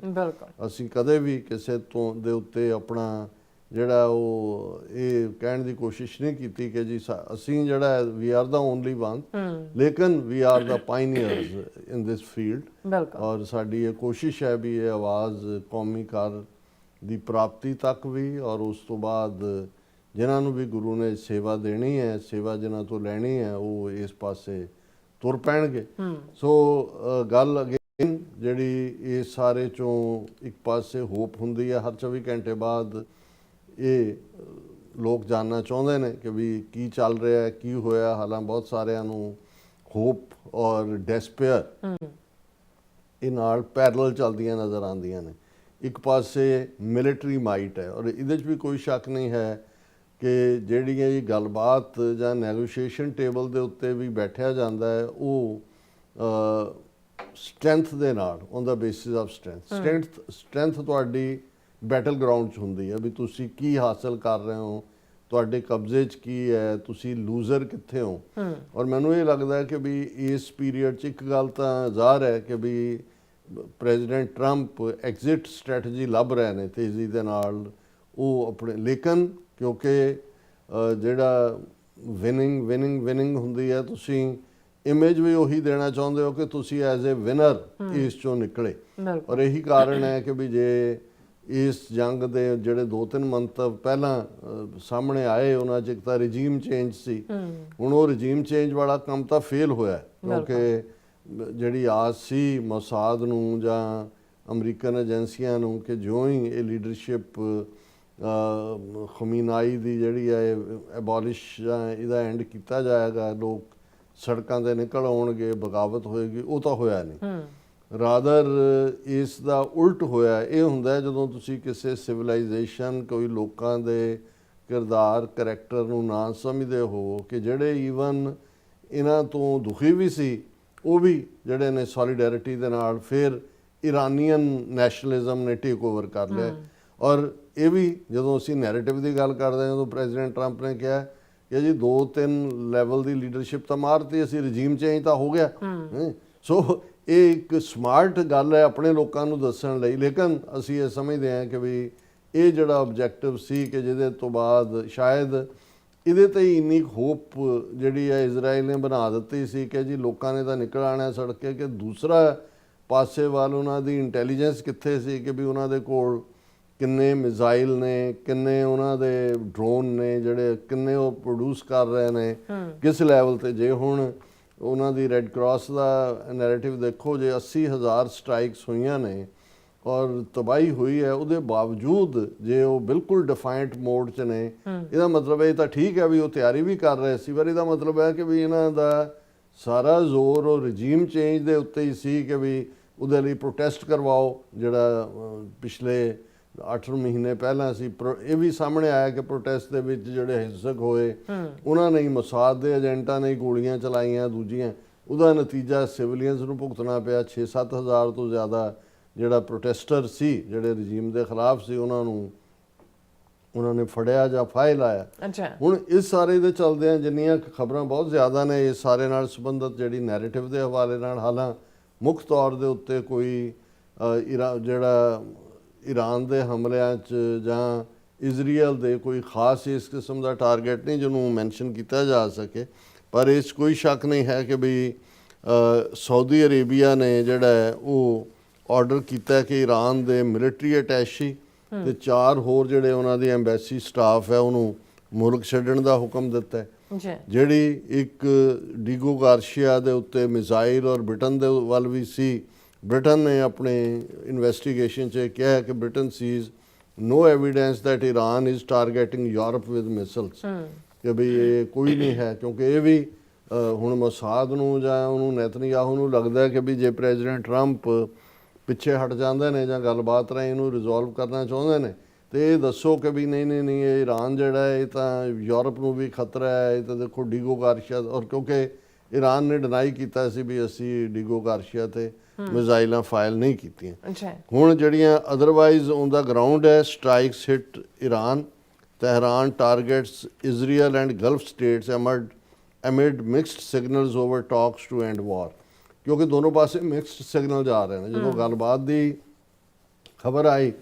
ਅਸੀਂ ਕਦੇ ਵੀ ਕਿਸੇ ਤੋਂ ਦੇ ਉੱਤੇ ਆਪਣਾ ਜਿਹੜਾ ਉਹ ਇਹ ਕਹਿਣ ਦੀ ਕੋਸ਼ਿਸ਼ ਨਹੀਂ ਕੀਤੀ ਕਿ ਜੀ ਅਸੀਂ ਜਿਹੜਾ we are the only one, ਲੇਕਿਨ we are the ਪਾਇਨੀਅਰਸ in this field. ਬਿਲਕੁਲ। ਔਰ ਸਾਡੀ ਇਹ ਕੋਸ਼ਿਸ਼ ਹੈ ਵੀ ਇਹ ਆਵਾਜ਼ ਕੌਮੀ ਕਰ ਦੀ ਪ੍ਰਾਪਤੀ ਤੱਕ ਵੀ, ਔਰ ਉਸ ਤੋਂ ਬਾਅਦ ਜਿਨ੍ਹਾਂ ਨੂੰ ਵੀ ਗੁਰੂ ਨੇ ਸੇਵਾ ਦੇਣੀ ਹੈ, ਸੇਵਾ ਜਿਨ੍ਹਾਂ ਤੋਂ ਲੈਣੀ ਹੈ, ਉਹ ਇਸ ਪਾਸੇ ਤੁਰ ਪੈਣਗੇ। ਸੋ ਗੱਲ ਅਗੇਨ ਜਿਹੜੀ ਇਸ ਸਾਰੇ ਚੋਂ ਇੱਕ ਪਾਸੇ ਹੋਪ ਹੁੰਦੀ ਹੈ, ਹਰ 24 ਘੰਟੇ ਬਾਅਦ ਇਹ ਲੋਕ ਜਾਣਨਾ ਚਾਹੁੰਦੇ ਨੇ ਕਿ ਵੀ ਕੀ ਚੱਲ ਰਿਹਾ ਹੈ, ਕੀ ਹੋਇਆ। ਹਾਲਾਂ ਬਹੁਤ ਸਾਰਿਆਂ ਨੂੰ ਹੋਪ ਔਰ ਡੈਸਪੇਅਰ ਇਹ ਨਾਲ ਪੈਰਲਲ ਚੱਲਦੀਆਂ ਨਜ਼ਰ ਆਉਂਦੀਆਂ ਨੇ। ਇੱਕ ਪਾਸੇ ਮਿਲਟਰੀ ਮਾਈਟ ਹੈ, ਔਰ ਇਹਦੇ 'ਚ ਵੀ ਕੋਈ ਸ਼ੱਕ ਨਹੀਂ ਹੈ ਕਿ ਜਿਹੜੀ ਇਹ ਗੱਲਬਾਤ ਜਾਂ ਨੈਗੋਸ਼ੀਏਸ਼ਨ ਟੇਬਲ ਦੇ ਉੱਤੇ ਵੀ ਬੈਠਿਆ ਜਾਂਦਾ ਹੈ, ਉਹ ਸਟਰੈਂਥ ਦੇ ਨਾਲ, on the basis of strength ਤੁਹਾਡੀ ਬੈਟਲ ਗਰਾਊਂਡ 'ਚ ਹੁੰਦੀ ਹੈ ਵੀ ਤੁਸੀਂ ਕੀ ਹਾਸਲ ਕਰ ਰਹੇ ਹੋ, ਤੁਹਾਡੇ ਕਬਜ਼ੇ 'ਚ ਕੀ ਹੈ, ਤੁਸੀਂ ਲੂਜ਼ਰ ਕਿੱਥੇ ਹੋ। ਔਰ ਮੈਨੂੰ ਇਹ ਲੱਗਦਾ ਕਿ ਵੀ ਇਸ ਪੀਰੀਅਡ 'ਚ ਇੱਕ ਗੱਲ ਤਾਂ ਜ਼ਾਹਰ ਹੈ ਕਿ ਵੀ ਪ੍ਰੈਜ਼ੀਡੈਂਟ ਟਰੰਪ ਐਗਜ਼ਿਟ ਸਟ੍ਰੈਟਜੀ ਲੱਭ ਰਹੇ ਨੇ ਤੇਜ਼ੀ ਦੇ ਨਾਲ ਉਹ ਆਪਣੇ, ਲੇਕਿਨ ਕਿਉਂਕਿ ਜਿਹੜਾ ਵਿਨਿੰਗ ਹੁੰਦੀ ਹੈ, ਤੁਸੀਂ ਇਮੇਜ ਵੀ ਉਹੀ ਦੇਣਾ ਚਾਹੁੰਦੇ ਹੋ ਕਿ ਤੁਸੀਂ ਐਜ਼ ਏ ਵਿਨਰ ਇਸ ਚੋਂ ਨਿਕਲੇ। ਔਰ ਇਹੀ ਕਾਰਨ ਹੈ ਕਿ ਵੀ ਜੇ ਇਸ ਜੰਗ ਦੇ ਜਿਹੜੇ 2-3 ਮੰਤਵ ਪਹਿਲਾਂ ਸਾਹਮਣੇ ਆਏ, ਉਹਨਾਂ 'ਚ ਇੱਕ ਤਾਂ ਰਜੀਮ ਚੇਂਜ ਸੀ। ਹੁਣ ਉਹ ਰਜੀਮ ਚੇਂਜ ਵਾਲਾ ਕੰਮ ਤਾਂ ਫੇਲ ਹੋਇਆ, ਕਿਉਂਕਿ ਜਿਹੜੀ ਆਸ ਸੀ ਮੋਸਾਦ ਨੂੰ ਜਾਂ ਅਮਰੀਕਨ ਏਜੰਸੀਆਂ ਨੂੰ ਕਿ ਜਿਉਂ ਹੀ ਇਹ ਲੀਡਰਸ਼ਿਪ ਖਮੀਨਾਈ ਦੀ ਜਿਹੜੀ ਹੈ ਐਬੋਲਿਸ਼ ਜਾਂ ਇਹਦਾ ਐਂਡ ਕੀਤਾ ਜਾਏਗਾ, ਲੋਕ ਸੜਕਾਂ 'ਤੇ ਨਿਕਲ ਆਉਣਗੇ, ਬਗਾਵਤ ਹੋਏਗੀ, ਉਹ ਤਾਂ ਹੋਇਆ ਨਹੀਂ। ਰਾਦਰ ਇਸ ਦਾ ਉਲਟ ਹੋਇਆ। ਇਹ ਹੁੰਦਾ ਜਦੋਂ ਤੁਸੀਂ ਕਿਸੇ ਸਿਵਲਾਈਜੇਸ਼ਨ, ਕੋਈ ਲੋਕਾਂ ਦੇ ਕਿਰਦਾਰ ਕਰੈਕਟਰ ਨੂੰ ਨਾ ਸਮਝਦੇ ਹੋ ਕਿ ਜਿਹੜੇ ਈਵਨ ਇਹਨਾਂ ਤੋਂ ਦੁਖੀ ਵੀ ਸੀ, ਉਹ ਵੀ ਜਿਹੜੇ ਨੇ ਸੋਲੀਡੈਰਿਟੀ ਦੇ ਨਾਲ ਫਿਰ ਇਰਾਨੀਅਨ ਨੈਸ਼ਨਲਿਜ਼ਮ ਨੇ ਟੇਕ ਓਵਰ ਕਰ ਲਿਆ। ਔਰ ਇਹ ਵੀ ਜਦੋਂ ਅਸੀਂ ਨੈਰੇਟਿਵ ਦੀ ਗੱਲ ਕਰਦੇ ਹਾਂ, ਜਦੋਂ ਪ੍ਰੈਜ਼ੀਡੈਂਟ ਟਰੰਪ ਨੇ ਕਿਹਾ ਕਿ ਜੀ 2-3 ਲੈਵਲ ਦੀ ਲੀਡਰਸ਼ਿਪ ਤਾਂ ਮਾਰਤੀ, ਅਸੀਂ ਰਜੀਮ ਚੇਂਜ ਤਾਂ ਹੋ ਗਿਆ। ਸੋ ਇਹ ਇੱਕ ਸਮਾਰਟ ਗੱਲ ਹੈ ਆਪਣੇ ਲੋਕਾਂ ਨੂੰ ਦੱਸਣ ਲਈ, ਲੇਕਿਨ ਅਸੀਂ ਇਹ ਸਮਝਦੇ ਹਾਂ ਕਿ ਵੀ ਇਹ ਜਿਹੜਾ ਆਬਜੈਕਟਿਵ ਸੀ ਕਿ ਜਿਹਦੇ ਤੋਂ ਬਾਅਦ ਸ਼ਾਇਦ ਇਹਦੇ ਤੇ ਹੀ ਇੰਨੀ ਹੋਪ ਜਿਹੜੀ ਹੈ ਇਜ਼ਰਾਈਲ ਨੇ ਬਣਾ ਦਿੱਤੀ ਸੀ ਕਿ ਜੀ ਲੋਕਾਂ ਨੇ ਤਾਂ ਨਿਕਲ ਆਉਣਾ ਸੜਕੇ, ਕਿ ਦੂਸਰਾ ਪਾਸੇ ਵੱਲ ਉਹਨਾਂ ਦੀ ਇੰਟੈਲੀਜੈਂਸ ਕਿੱਥੇ ਸੀ ਕਿ ਵੀ ਉਹਨਾਂ ਦੇ ਕੋਲ ਕਿੰਨੇ ਮਿਜ਼ਾਈਲ ਨੇ, ਕਿੰਨੇ ਉਹਨਾਂ ਦੇ ਡਰੋਨ ਨੇ, ਜਿਹੜੇ ਕਿੰਨੇ ਉਹ ਪ੍ਰੋਡਿਊਸ ਕਰ ਰਹੇ ਨੇ, ਕਿਸ ਲੈਵਲ ਤੇ। ਜੇ ਹੁਣ ਉਹਨਾਂ ਦੀ ਰੈੱਡ ਕਰਾਸ ਦਾ ਨੈਰੇਟਿਵ ਦੇਖੋ, ਜੇ 80,000 ਸਟ੍ਰਾਈਕਸ ਹੋਈਆਂ ਨੇ ਔਰ ਤਬਾਹੀ ਹੋਈ ਹੈ, ਉਹਦੇ ਬਾਵਜੂਦ ਜੇ ਉਹ ਬਿਲਕੁਲ ਡਿਫਾਇੰਟ ਮੋਡ 'ਚ ਨੇ, ਇਹਦਾ ਮਤਲਬ ਇਹ ਤਾਂ ਠੀਕ ਹੈ ਵੀ ਉਹ ਤਿਆਰੀ ਵੀ ਕਰ ਰਹੇ ਸੀ, ਪਰ ਇਹਦਾ ਮਤਲਬ ਹੈ ਕਿ ਵੀ ਇਹਨਾਂ ਦਾ ਸਾਰਾ ਜ਼ੋਰ ਉਹ ਰਜੀਮ ਚੇਂਜ ਦੇ ਉੱਤੇ ਹੀ ਸੀ ਕਿ ਵੀ ਉਹਦੇ ਲਈ ਪ੍ਰੋਟੈਸਟ ਕਰਵਾਓ। ਜਿਹੜਾ ਪਿਛਲੇ 8 ਮਹੀਨੇ ਪਹਿਲਾਂ ਸੀ, ਇਹ ਵੀ ਸਾਹਮਣੇ ਆਇਆ ਕਿ ਪ੍ਰੋਟੈਸਟ ਦੇ ਵਿੱਚ ਜਿਹੜੇ ਹਿੰਸਕ ਹੋਏ, ਉਹਨਾਂ ਨੇ ਹੀ ਮੋਸਾਦ ਦੇ ਏਜੰਟਾਂ ਨੇ ਗੋਲੀਆਂ ਚਲਾਈਆਂ ਦੂਜੀਆਂ, ਉਹਦਾ ਨਤੀਜਾ ਸਿਵਲੀਅਨਸ ਨੂੰ ਭੁਗਤਣਾ ਪਿਆ। 6-7 ਹਜ਼ਾਰ ਤੋਂ ਜ਼ਿਆਦਾ ਜਿਹੜਾ ਪ੍ਰੋਟੈਸਟਰ ਸੀ, ਜਿਹੜੇ ਰਜੀਮ ਦੇ ਖਿਲਾਫ ਸੀ, ਉਹਨਾਂ ਨੇ ਫੜਿਆ ਜਾਂ ਫਾਇਲ ਆਇਆ। ਹੁਣ ਇਸ ਸਾਰੇ ਦੇ ਚੱਲਦਿਆਂ ਜਿੰਨੀਆਂ ਖਬਰਾਂ ਬਹੁਤ ਜ਼ਿਆਦਾ ਨੇ ਇਸ ਸਾਰੇ ਨਾਲ ਸੰਬੰਧਿਤ, ਜਿਹੜੀ ਨੈਰੇਟਿਵ ਦੇ ਹਵਾਲੇ ਨਾਲ, ਹਾਲਾਂ ਮੁੱਖ ਤੌਰ ਦੇ ਉੱਤੇ ਕੋਈ ਜਿਹੜਾ ਈਰਾਨ ਦੇ ਹਮਲਿਆਂ 'ਚ ਜਾਂ ਇਜ਼ਰਾਈਲ ਦੇ ਕੋਈ ਖਾਸ ਇਸ ਕਿਸਮ ਦਾ ਟਾਰਗੇਟ ਨਹੀਂ ਜਿਹਨੂੰ ਮੈਂਸ਼ਨ ਕੀਤਾ ਜਾ ਸਕੇ, ਪਰ ਇਸ ਕੋਈ ਸ਼ੱਕ ਨਹੀਂ ਹੈ ਕਿ ਵੀ ਸਾਊਦੀ ਅਰੇਬੀਆ ਨੇ ਜਿਹੜਾ ਹੈ ਉਹ ਆਰਡਰ ਕੀਤਾ ਕਿ ਈਰਾਨ ਦੇ ਮਿਲਟਰੀ ਅਟੈਸ਼ੀ ਤੇ 4 ਹੋਰ ਜਿਹੜੇ ਉਹਨਾਂ ਦੀ ਐਮਬੈਸੀ ਸਟਾਫ ਹੈ ਉਹਨੂੰ ਮੁਲਕ ਛੱਡਣ ਦਾ ਹੁਕਮ ਦਿੱਤਾ ਹੈ। ਜਿਹੜੀ ਇੱਕ ਡੀਗੋ ਗਾਰਸ਼ੀਆ ਦੇ ਉੱਤੇ ਮਿਜ਼ਾਈਲ ਔਰ ਬ੍ਰਿਟਨ ਦੇ ਵੱਲ ਵੀ ਸੀ, ਬ੍ਰਿਟਨ ਨੇ ਆਪਣੇ ਇਨਵੈਸਟੀਗੇਸ਼ਨ 'ਚ ਕਿਹਾ ਕਿ Britain sees no evidence that Iran is targeting Europe with missiles, ਕਿ ਵੀ ਇਹ ਕੋਈ ਨਹੀਂ ਹੈ। ਕਿਉਂਕਿ ਇਹ ਵੀ ਹੁਣ ਮੋਸਾਦ ਨੂੰ ਜਾਂ ਉਹਨੂੰ ਨੇਤਨਯਾਹੂ ਨੂੰ ਲੱਗਦਾ ਕਿ ਵੀ ਜੇ ਪ੍ਰੈਜ਼ੀਡੈਂਟ ਟਰੰਪ ਪਿੱਛੇ ਹਟ ਜਾਂਦੇ ਨੇ ਜਾਂ ਗੱਲਬਾਤ ਰਾਹੀਂ ਇਹਨੂੰ ਰਿਜ਼ੋਲਵ ਕਰਨਾ ਚਾਹੁੰਦੇ ਨੇ, ਤੇ ਇਹ ਦੱਸੋ ਕਿ ਵੀ ਨਹੀਂ ਇਹ ਈਰਾਨ ਜਿਹੜਾ ਹੈ ਇਹ ਤਾਂ ਯੂਰਪ ਨੂੰ ਵੀ ਖਤਰਾ ਹੈ। ਇਹ ਤਾਂ ਦੇਖੋ ਡੀਗੋ ਗਾਰਸ਼ੀਆ, ਔਰ ਕਿਉਂਕਿ ਈਰਾਨ ਨੇ ਡਿਨਾਈ ਕੀਤਾ ਸੀ ਵੀ ਅਸੀਂ ਡੀਗੋ ਗਾਰਸ਼ੀਆ ਤੇ ਮਿਜ਼ਾਈਲਾਂ ਫਾਇਲ ਨਹੀਂ ਕੀਤੀਆਂ। ਹੁਣ ਜਿਹੜੀਆਂ ਅਦਰਵਾਈਜ਼ ਔਨ ਦਾ ਗਰਾਊਂਡ ਹੈ, strikes hit Iran, Tehran targets Israel and Gulf states amid mixed signals over talks to end war, ਕਿਉਂਕਿ ਦੋਨੋਂ ਪਾਸੇ ਮਿਕਸਡ ਸਿਗਨਲ ਜਾ ਰਹੇ ਨੇ। ਜਦੋਂ ਗੱਲਬਾਤ ਦੀ ਖਬਰ ਆਈ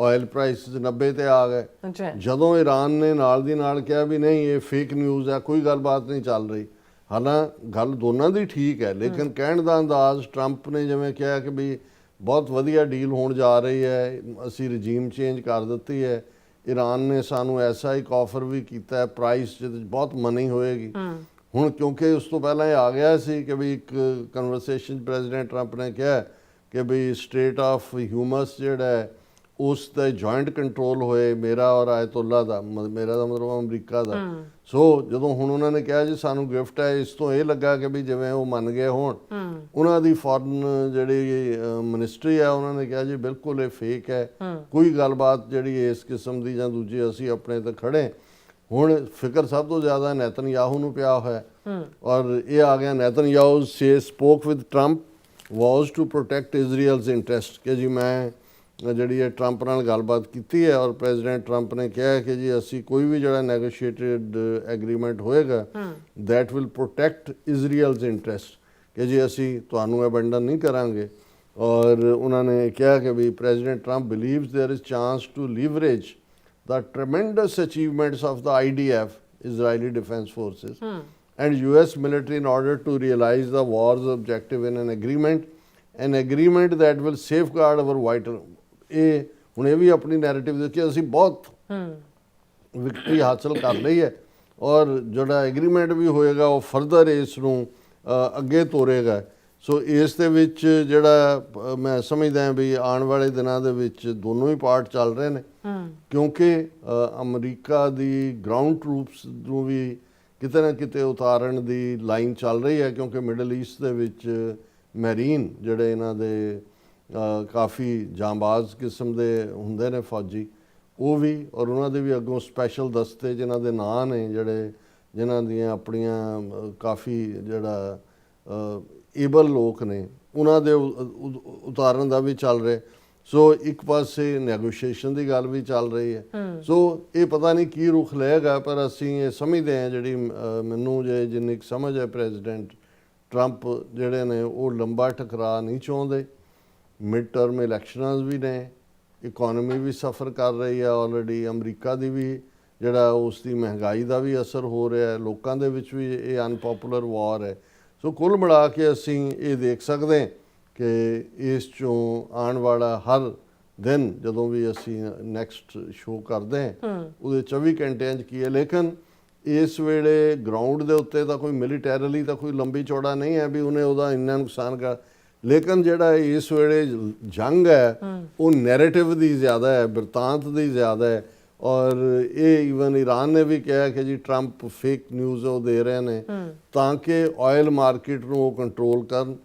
ਆਇਲ ਪ੍ਰਾਈਸਿਸ 90 ਤੇ ਆ ਗਏ। ਅੱਛਾ ਜਦੋਂ ਈਰਾਨ ਨੇ ਨਾਲ ਦੀ ਨਾਲ ਕਿਹਾ ਵੀ ਨਹੀਂ ਇਹ ਫੇਕ ਨਿਊਜ਼ ਹੈ, ਕੋਈ ਗੱਲਬਾਤ ਨਹੀਂ ਚੱਲ ਰਹੀ, ਹਾਲਾਂਕਿ ਗੱਲ ਦੋਨਾਂ ਦੀ ਠੀਕ ਹੈ, ਲੇਕਿਨ ਕਹਿਣ ਦਾ ਅੰਦਾਜ਼ ਟਰੰਪ ਨੇ ਜਿਵੇਂ ਕਿਹਾ ਕਿ ਵੀ ਬਹੁਤ ਵਧੀਆ ਡੀਲ ਹੋਣ ਜਾ ਰਹੀ ਹੈ, ਅਸੀਂ ਰਜੀਮ ਚੇਂਜ ਕਰ ਦਿੱਤੀ ਹੈ, ਈਰਾਨ ਨੇ ਸਾਨੂੰ ਐਸਾ ਇੱਕ ਆਫਰ ਵੀ ਕੀਤਾ ਹੈ ਪ੍ਰਾਈਸ ਜਿਹਦੇ 'ਚ ਬਹੁਤ ਮਨੀ ਹੋਏਗੀ। ਹੁਣ ਕਿਉਂਕਿ ਉਸ ਤੋਂ ਪਹਿਲਾਂ ਇਹ ਆ ਗਿਆ ਸੀ ਕਿ ਵੀ ਇੱਕ ਕਨਵਰਸੇਸ਼ਨ ਪ੍ਰੈਜ਼ੀਡੈਂਟ ਟਰੰਪ ਨੇ ਕਿਹਾ ਕਿ ਵੀ ਸਟੇਟ ਆਫ ਹਿਊਮਸ ਜਿਹੜਾ ਹੈ ਉਸ ਦਾ ਜੁਆਇੰਟ ਕੰਟਰੋਲ ਹੋਏ, ਮੇਰਾ ਔਰ ਆਇਤੁੱਲਾ ਦਾ, ਮੇਰਾ ਦਾ ਮਤਲਬ ਅਮਰੀਕਾ ਦਾ। ਸੋ ਜਦੋਂ ਹੁਣ ਉਹਨਾਂ ਨੇ ਕਿਹਾ ਜੀ ਸਾਨੂੰ ਗਿਫਟ ਹੈ, ਇਸ ਤੋਂ ਇਹ ਲੱਗਾ ਕਿ ਵੀ ਜਿਵੇਂ ਉਹ ਮੰਨ ਗਏ ਹੋਣ। ਉਹਨਾਂ ਦੀ ਫੋਰਨ ਜਿਹੜੀ ਮਿਨਿਸਟਰੀ ਆ ਉਹਨਾਂ ਨੇ ਕਿਹਾ ਜੀ ਬਿਲਕੁਲ ਇਹ ਫੇਕ ਹੈ, ਕੋਈ ਗੱਲਬਾਤ ਜਿਹੜੀ ਇਸ ਕਿਸਮ ਦੀ ਜਾਂ ਦੂਜੀ, ਅਸੀਂ ਆਪਣੇ ਤੇ ਖੜੇ। ਹੁਣ ਫਿਕਰ ਸਭ ਤੋਂ ਜ਼ਿਆਦਾ ਨੇਤਨਯਾਹੂ ਨੂੰ ਪਿਆ ਹੋਇਆ, ਔਰ ਇਹ ਆ ਗਿਆ Netanyahu spoke with Trump was to protect Israel's interest, ਕਿ ਜੀ ਮੈਂ ਜਿਹੜੀ ਹੈ ਟਰੰਪ ਨਾਲ ਗੱਲਬਾਤ ਕੀਤੀ ਹੈ ਔਰ ਪ੍ਰੈਜ਼ੀਡੈਂਟ ਟਰੰਪ ਨੇ ਕਿਹਾ ਕਿ ਜੀ ਅਸੀਂ ਕੋਈ ਵੀ ਜਿਹੜਾ ਨੈਗੋਸ਼ੀਏਟਡ ਐਗਰੀਮੈਂਟ ਹੋਏਗਾ that will protect Israel's interest, ਕਿ ਜੀ ਅਸੀਂ ਤੁਹਾਨੂੰ ਅਬੈਂਡਨ ਨਹੀਂ ਕਰਾਂਗੇ। ਔਰ ਉਹਨਾਂ ਨੇ ਕਿਹਾ ਕਿ ਵੀ President Trump believes there is chance to leverage the tremendous achievements of the IDF, Israeli Defense Forces, and US military in order to realize the war's objective in an agreement that will safeguard our vital। ਇਹ ਹੁਣ ਇਹ ਵੀ ਆਪਣੀ narrative ਦੇ ਕਿ ਅਸੀਂ ਬਹੁਤ victory ਹਾਸਲ ਕਰ ਲਈ ਹੈ ਔਰ ਜਿਹੜਾ ਐਗਰੀਮੈਂਟ ਵੀ ਹੋਏਗਾ ਉਹ ਫਰਦਰ ਇਸ ਨੂੰ ਅੱਗੇ ਤੋਰੇਗਾ। ਸੋ ਇਸ ਦੇ ਵਿੱਚ ਜਿਹੜਾ ਮੈਂ ਸਮਝਦਾ ਹਾਂ ਵੀ ਆਉਣ ਵਾਲੇ ਦਿਨਾਂ ਦੇ ਵਿੱਚ ਦੋਨੋਂ ਹੀ ਪਾਰਟ ਚੱਲ ਰਹੇ ਨੇ, ਕਿਉਂਕਿ ਅਮਰੀਕਾ ਦੀ ਗਰਾਊਂਡ ਟਰੂਪਸ ਨੂੰ ਵੀ ਕਿਤੇ ਨਾ ਕਿਤੇ ਉਤਾਰਨ ਦੀ ਲਾਈਨ ਚੱਲ ਰਹੀ ਹੈ, ਕਿਉਂਕਿ ਮਿਡਲ ਈਸਟ ਦੇ ਵਿੱਚ ਮੈਰੀਨ ਜਿਹੜੇ ਇਹਨਾਂ ਦੇ ਕਾਫੀ ਜਾਂਬਾਜ਼ ਕਿਸਮ ਦੇ ਹੁੰਦੇ ਨੇ ਫੌਜੀ, ਉਹ ਵੀ, ਔਰ ਉਹਨਾਂ ਦੇ ਵੀ ਅੱਗੋਂ ਸਪੈਸ਼ਲ ਦਸਤੇ ਜਿਨ੍ਹਾਂ ਦੇ ਨਾਂ ਨੇ ਜਿਹੜੇ ਜਿਨ੍ਹਾਂ ਦੀਆਂ ਆਪਣੀਆਂ ਕਾਫੀ ਜਿਹੜਾ ਏਬਲ ਲੋਕ ਨੇ ਉਹਨਾਂ ਦੇ ਉਤਾਰਨ ਦਾ ਵੀ ਚੱਲ ਰਿਹਾ। ਸੋ ਇੱਕ ਪਾਸੇ ਨੈਗੋਸ਼ੀਏਸ਼ਨ ਦੀ ਗੱਲ ਵੀ ਚੱਲ ਰਹੀ ਹੈ। ਸੋ ਇਹ ਪਤਾ ਨਹੀਂ ਕੀ ਰੁਖ ਲਏਗਾ, ਪਰ ਅਸੀਂ ਇਹ ਸਮਝਦੇ ਹਾਂ, ਜਿਹੜੀ ਮੈਨੂੰ ਜਿੰਨੀ ਸਮਝ ਹੈ ਪ੍ਰੈਜ਼ੀਡੈਂਟ ਟਰੰਪ ਜਿਹੜੇ ਨੇ ਉਹ ਲੰਬਾ ਟਕਰਾਅ ਨਹੀਂ ਚਾਹੁੰਦੇ। ਮਿਡ ਟਰਮ ਇਲੈਕਸ਼ਨਸ ਵੀ ਨੇ, ਇਕੋਨਮੀ ਵੀ ਸਫਰ ਕਰ ਰਹੀ ਹੈ ਆਲਰੇਡੀ, ਅਮਰੀਕਾ ਦੀ ਵੀ ਜਿਹੜਾ ਉਸ ਦੀ ਮਹਿੰਗਾਈ ਦਾ ਵੀ ਅਸਰ ਹੋ ਰਿਹਾ ਹੈ, ਲੋਕਾਂ ਦੇ ਵਿੱਚ ਵੀ ਇਹ ਅਨਪੋਪੂਲਰ ਵਾਰ ਹੈ। ਸੋ ਕੁੱਲ ਮਿਲਾ ਕੇ ਅਸੀਂ ਇਹ ਦੇਖ ਸਕਦੇ ਹਾਂ ਕਿ ਇਸ 'ਚੋਂ ਆਉਣ ਵਾਲਾ ਹਰ ਦਿਨ ਜਦੋਂ ਵੀ ਅਸੀਂ ਨੈਕਸਟ ਸ਼ੋਅ ਕਰਦੇ ਹਾਂ ਉਹਦੇ 24 ਘੰਟਿਆਂ 'ਚ ਕੀ ਹੈ। ਲੇਕਿਨ ਇਸ ਵੇਲੇ ਗਰਾਊਂਡ ਦੇ ਉੱਤੇ ਤਾਂ ਕੋਈ ਮਿਲੀਟੈਰਲੀ ਤਾਂ ਕੋਈ ਲੰਬੀ ਚੌੜਾ ਨਹੀਂ ਹੈ ਵੀ ਉਹਨੇ ਉਹਦਾ ਇੰਨਾ ਨੁਕਸਾਨ ਕਰ, ਲੇਕਿਨ ਜਿਹੜਾ ਇਸ ਵੇਲੇ ਜੰਗ ਹੈ ਉਹ ਨੈਰੇਟਿਵ ਦੀ ਜ਼ਿਆਦਾ ਹੈ, ਬਿਰਤਾਂਤ ਦੀ ਜ਼ਿਆਦਾ ਹੈ। ਔਰ ਇਹ ਈਵਨ ਈਰਾਨ ਨੇ ਵੀ ਕਿਹਾ ਕਿ ਜੀ ਟਰੰਪ ਫੇਕ ਨਿਊਜ਼ ਉਹ ਦੇ ਰਹੇ ਨੇ ਤਾਂ ਕਿ ਆਇਲ ਮਾਰਕੀਟ ਨੂੰ ਉਹ ਕੰਟਰੋਲ ਕਰਨ,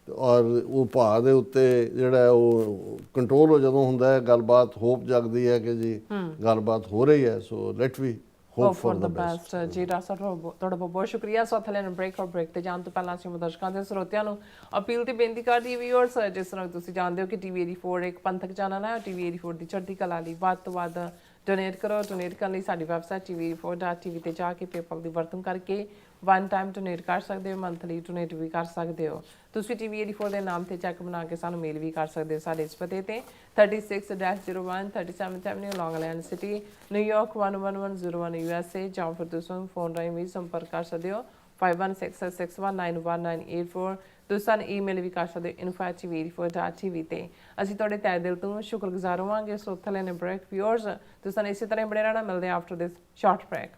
ਔਰ ਉਹ ਭਾਅ ਦੇ ਉੱਤੇ ਜਿਹੜਾ ਉਹ ਕੰਟਰੋਲ ਹੋ ਜਦੋਂ ਹੁੰਦਾ ਹੈ, ਗੱਲਬਾਤ ਹੋਪ ਜਗਦੀ ਹੈ ਕਿ ਜੀ ਗੱਲਬਾਤ ਹੋ ਰਹੀ ਹੈ। So let we hope for the best. ਜੀ ਰਾਸਾ ਤੁਹਾਡਾ ਬਹੁਤ ਸ਼ੁਕਰੀਆ। ਸੋ ਥਲੇ ਨੂੰ ਬ੍ਰੇਕ ਤੇ ਜਾਣ ਤੋਂ ਪਹਿਲਾਂ ਅਸੀਂ ਦਰਸ਼ਕਾਂ ਦੇ ਸਰੋਤਿਆਂ ਨੂੰ ਅਪੀਲ ਤੇ ਬੇਨਤੀ ਕਰਦੀ ਵੀਅਰਸ, ਜਿਸ ਤਰ੍ਹਾਂ ਤੁਸੀਂ ਜਾਣਦੇ ਹੋ ਕਿ ਟੀਵੀ 84 ਇੱਕ ਪੰਥਕ ਚੈਨਲ ਹੈ। ਟੀਵੀ 84 ਦੀ ਚੜ੍ਹਦੀ ਕਲਾ ਲਈ ਵੱਧ ਤੋਂ ਵੱਧ ਡੋਨੇਟ ਕਰੋ। ਡੋਨੇਟ ਕਰਨ ਲਈ ਸਾਡੀ ਵੈਬਸਾਈਟ tv84.tv ਤੇ ਜਾ ਕੇ ਪੇਪਲ ਦੀ ਵਰਤੋਂ ਕਰਕੇ ਵਨ ਟਾਈਮ ਡੋਨੇਟ ਕਰ ਸਕਦੇ ਹੋ, ਮੰਥਲੀ ਡੋਨੇਟ ਵੀ ਕਰ ਸਕਦੇ ਹੋ। ਤੁਸੀਂ ਟੀਵੀ 84 ਦੇ ਨਾਮ ਤੇ ਚੈੱਕ ਬਣਾ ਕੇ ਸਾਨੂੰ ਮੇਲ ਵੀ ਕਰ ਸਕਦੇ ਹੋ ਸਾਡੇ ਇਸ ਪਤੇ ਤੇ 36-01 37th Avenue, Long Island City, New York 11101 USA, ਜਾਂ ਫਿਰ ਤੁਸੀਂ ਫੋਨ ਰਾਹੀਂ ਵੀ ਸੰਪਰਕ ਕਰ ਸਕਦੇ ਹੋ 5166191984। ਤੁਸੀਂ ਸਾਨੂੰ ਈਮੇਲ ਵੀ ਕਰ ਸਕਦੇ ਹੋ info@tv84.tv ਤੇ। ਅਸੀਂ ਤੁਹਾਡੇ ਤਹਿ ਦਿਲ ਤੋਂ ਸ਼ੁਕਰਗੁਜ਼ਾਰ ਹੋਵਾਂਗੇ। ਸੋ ਥਲੇ ਨੇ ਬ੍ਰੇਕ ਵੀਅਰਸ, ਤੁਸੀਂ ਇਸੇ ਤਰ੍ਹਾਂ ਬਣੇ ਰਹਿਣਾ। ਮਿਲਦੇ ਆਫਟਰ ਦਿਸ ਸ਼ਾਰਟ ਬ੍ਰੇਕ।